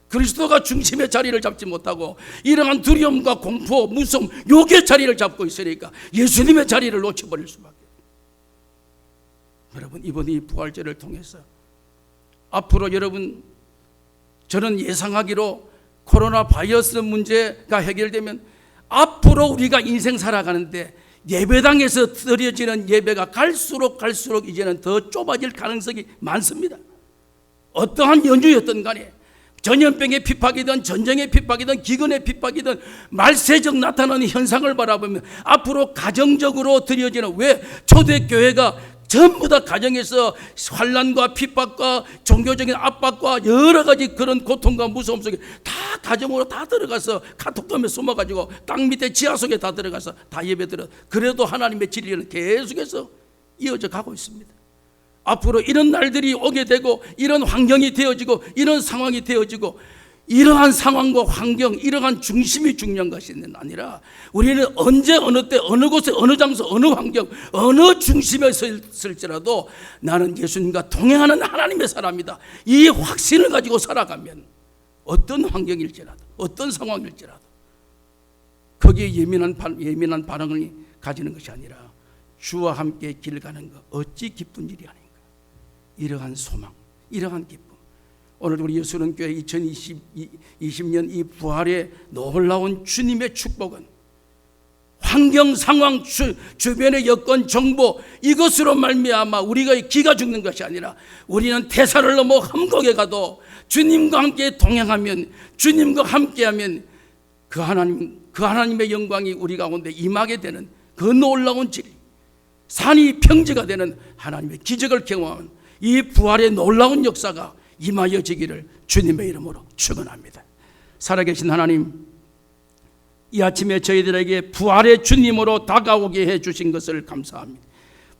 그리스도가 중심의 자리를 잡지 못하고 이러한 두려움과 공포, 무서움, 욕의 자리를 잡고 있으니까 예수님의 자리를 놓쳐버릴 수밖에 없습니다. 여러분, 이번 이 부활절을 통해서 앞으로 여러분, 저는 예상하기로 코로나 바이러스 문제가 해결되면 앞으로 우리가 인생 살아가는데 예배당에서 드려지는 예배가 갈수록 이제는 더 좁아질 가능성이 많습니다. 어떠한 연주였든 간에 전염병의 핍박이든 전쟁의 핍박이든 기근의 핍박이든 말세적 나타나는 현상을 바라보면 앞으로 가정적으로 드려지는, 왜 초대교회가 전부 다 가정에서 환난과 핍박과 종교적인 압박과 여러 가지 그런 고통과 무서움 속에 다 가정으로 다 들어가서 카톡덤에 숨어가지고 땅 밑에 지하 속에 다 들어가서 다 예배드려. 그래도 하나님의 진리는 계속해서 이어져 가고 있습니다. 앞으로 이런 날들이 오게 되고 이런 환경이 되어지고 이런 상황이 되어지고, 이러한 상황과 환경, 이러한 중심이 중요한 것이 아니라 우리는 언제 어느 때 어느 곳에 어느 장소 어느 환경 어느 중심에 서 있을지라도 나는 예수님과 동행하는 하나님의 사람이다, 이 확신을 가지고 살아가면 어떤 환경일지라도 어떤 상황일지라도 거기에 예민한 반응을 가지는 것이 아니라 주와 함께 길 가는 것 어찌 기쁜 일이 아닌가. 이러한 소망, 이러한 기쁨, 오늘 우리 예수님교회 2020년 이 부활의 놀라운 주님의 축복은 환경, 상황, 주변의 여건, 정보, 이것으로 말미암아 우리가 기가 죽는 것이 아니라 우리는 대사를 넘어 험곡에 가도 주님과 함께 동행하면, 주님과 함께하면 그 하나님의 영광이 우리 가운데 임하게 되는 그 놀라운 진리, 산이 평지가 되는 하나님의 기적을 경험하는 이 부활의 놀라운 역사가 임하여지기를 주님의 이름으로 축원합니다. 살아계신 하나님, 이 아침에 저희들에게 부활의 주님으로 다가오게 해주신 것을 감사합니다.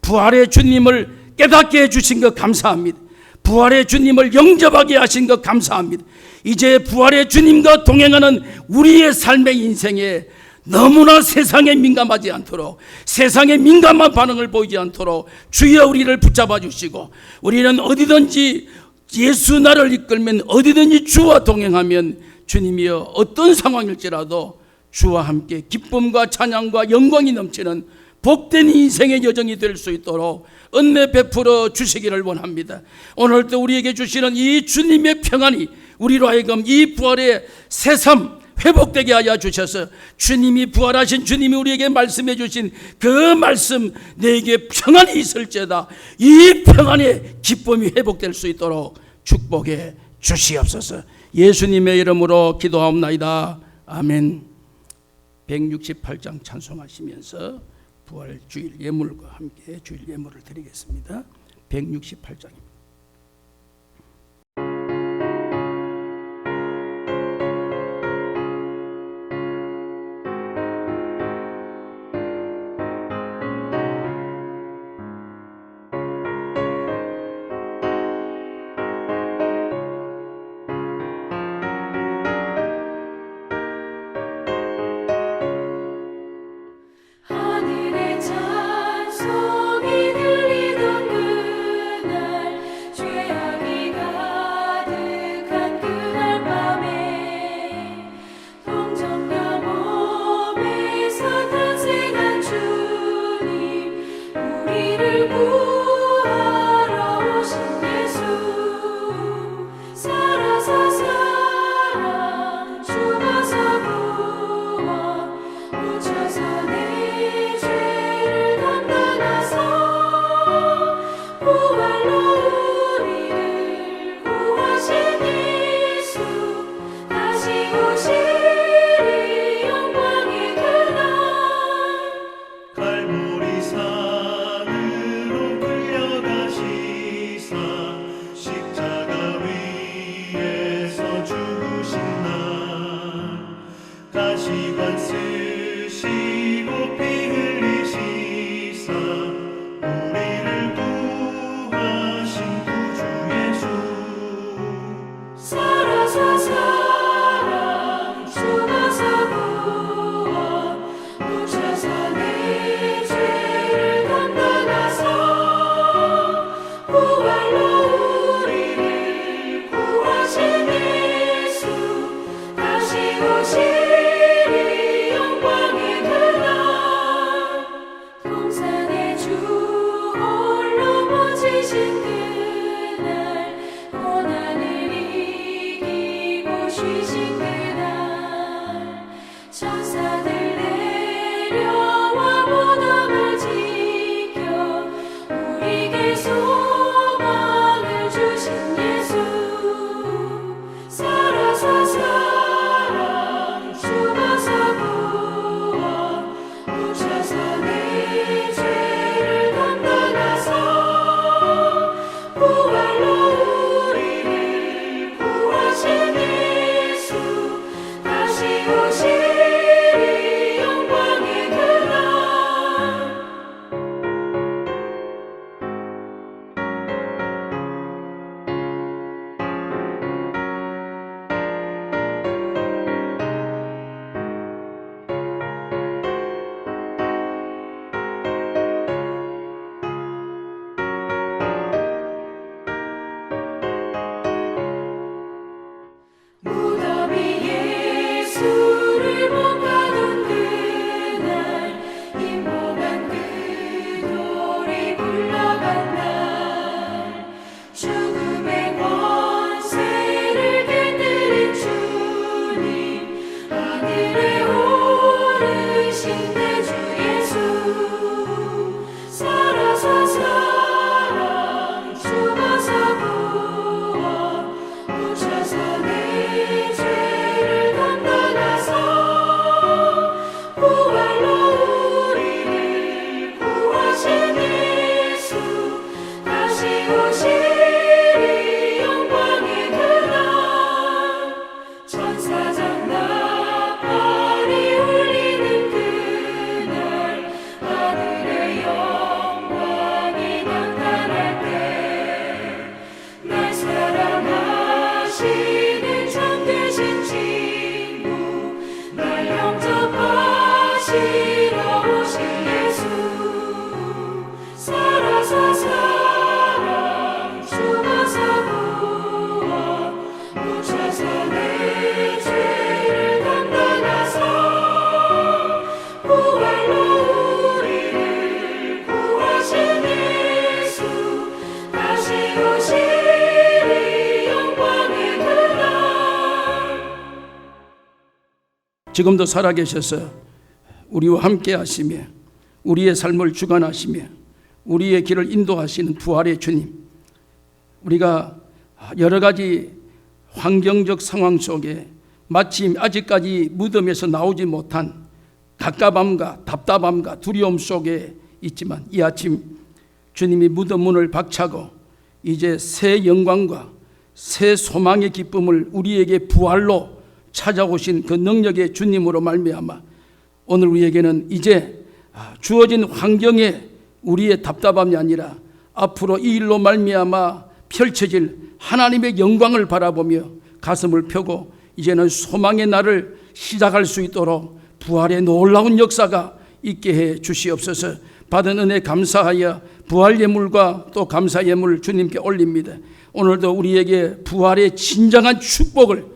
부활의 주님을 깨닫게 해주신 것 감사합니다. 부활의 주님을 영접하게 하신 것 감사합니다. 이제 부활의 주님과 동행하는 우리의 삶의 인생에 너무나 세상에 민감하지 않도록, 세상에 민감한 반응을 보이지 않도록 주여 우리를 붙잡아 주시고, 우리는 어디든지 예수 나를 이끌면, 어디든지 주와 동행하면 주님이여 어떤 상황일지라도 주와 함께 기쁨과 찬양과 영광이 넘치는 복된 인생의 여정이 될 수 있도록 은혜 베풀어 주시기를 원합니다. 오늘도 우리에게 주시는 이 주님의 평안이 우리로 하여금 이 부활의 새삼 회복되게 하여 주셔서 주님이 부활하신 주님이 우리에게 말씀해 주신 그 말씀, 내게 평안이 있을지어다, 이 평안의 기쁨이 회복될 수 있도록 축복해 주시옵소서. 예수님의 이름으로 기도하옵나이다. 아멘. 168장 찬송하시면서 부활 주일 예물과 함께 주일 예물을 드리겠습니다. 168장입니다. 묻혀서 내 죄를 담당하사 부활로 우리를 구하신 예수 다시 오시리 영광의 그날 무덤이 예수를 못 가둔 그날 임목한 그 돌이 굴러간 날 죽음의 권세를 깨뜨린 주님 하늘에 오르신 내 주 예수 살아서 사랑 죽어서 구원 묻혀서 내 죄를 담당하사 부활로 우리를 구하신 예수 다시 오시리 영광의 그날 천사장 나팔이 울리는 그날 하늘의 영광이 나타날 때 날 사랑하시는 참되신 친구 날 영접하시러 오신 예수 살아서 사랑 죽어서 구원 묻혀서 내 죄를 담당하사 부활로 우리를 구하신 예수 다시 오시리 영광의 그날 지금도 살아계셔서 우리와 함께 하시며 우리의 삶을 주관하시며 우리의 길을 인도하시는 부활의 주님, 우리가 여러 가지 환경적 상황 속에 마침 아직까지 무덤에서 나오지 못한 갑갑함과 답답함과 두려움 속에 있지만 이 아침 주님이 무덤 문을 박차고 이제 새 영광과 새 소망의 기쁨을 우리에게 부활로 찾아오신 그 능력의 주님으로 말미암아 오늘 우리에게는 이제 주어진 환경에 우리의 답답함이 아니라 앞으로 이 일로 말미암아 펼쳐질 하나님의 영광을 바라보며 가슴을 펴고 이제는 소망의 날을 시작할 수 있도록 부활의 놀라운 역사가 있게 해 주시옵소서. 받은 은혜 감사하여 부활 예물과 또 감사 예물을 주님께 올립니다. 오늘도 우리에게 부활의 진정한 축복을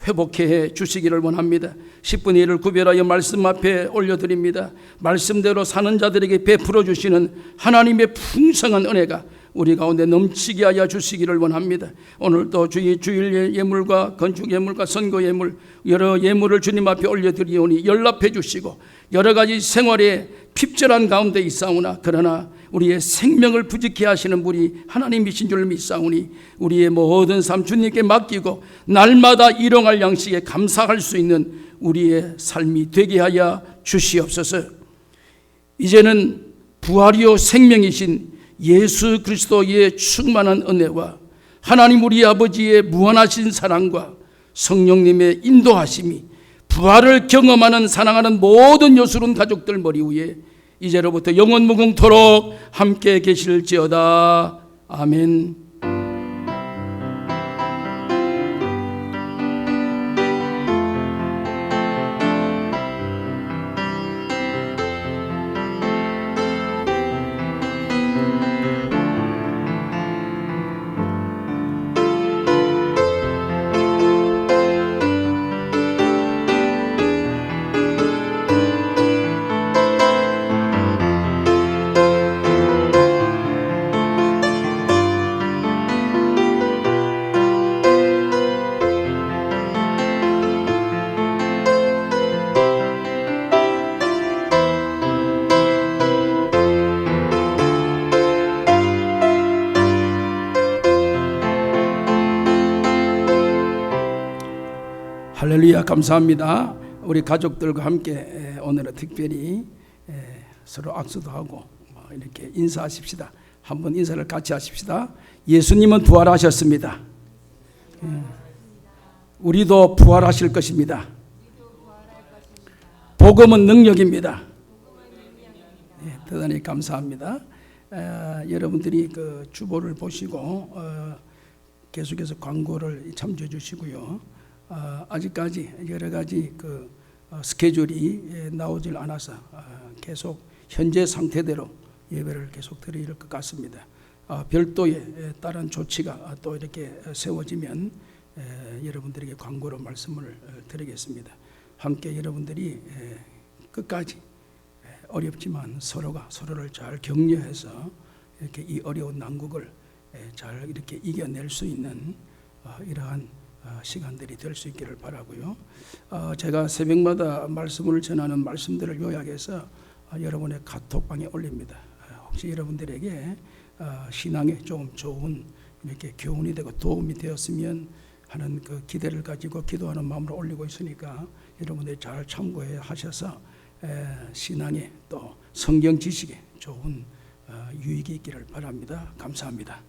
회복해 해 주시기를 원합니다. 10분의 1을 구별하여 말씀 앞에 올려드립니다. 말씀대로 사는 자들에게 베풀어 주시는 하나님의 풍성한 은혜가 우리 가운데 넘치게 하여 주시기를 원합니다. 오늘도 주일 예물과 건축 예물과 선거 예물 여러 예물을 주님 앞에 올려드리오니 연락해 주시고 여러 가지 생활에 핍절한 가운데 있사오나 그러나 우리의 생명을 부지케 하시는 분이 하나님이신 줄 믿사오니 우리의 모든 삶 주님께 맡기고 날마다 일용할 양식에 감사할 수 있는 우리의 삶이 되게 하여 주시옵소서. 이제는 부활이요 생명이신 예수 그리스도의 충만한 은혜와 하나님 우리 아버지의 무한하신 사랑과 성령님의 인도하심이 부활을 경험하는 사랑하는 모든 요술은 가족들 머리 위에 이제로부터 영원 무궁토록 함께 계실지어다. 아멘. 할렐루야, 감사합니다. 우리 가족들과 함께 오늘은 특별히 서로 악수도 하고 이렇게 인사하십시다. 한번 인사를 같이 하십시다. 예수님은 부활하셨습니다. 우리도 부활하실 것입니다. 복음은 능력입니다. 대단히 감사합니다. 여러분들이 그 주보를 보시고 계속해서 광고를 참조해 주시고요. 아직까지 여러 가지 그 스케줄이 나오질 않아서 계속 현재 상태대로 예배를 계속 드릴 것 같습니다. 별도의 다른 조치가 또 이렇게 세워지면 여러분들에게 광고로 말씀을 드리겠습니다. 함께 여러분들이 끝까지 어렵지만 서로가 서로를 잘 격려해서 이렇게 이 어려운 난국을 잘 이렇게 이겨낼 수 있는 이러한 시간들이 될 수 있기를 바라고요. 제가 새벽마다 말씀을 전하는 말씀들을 요약해서 여러분의 카톡방에 올립니다. 혹시 여러분들에게 신앙에 좀 좋은 이렇게 교훈이 되고 도움이 되었으면 하는 그 기대를 가지고 기도하는 마음으로 올리고 있으니까 여러분들이 잘 참고해 하셔서 신앙에 또 성경 지식에 좋은 유익이 있기를 바랍니다. 감사합니다.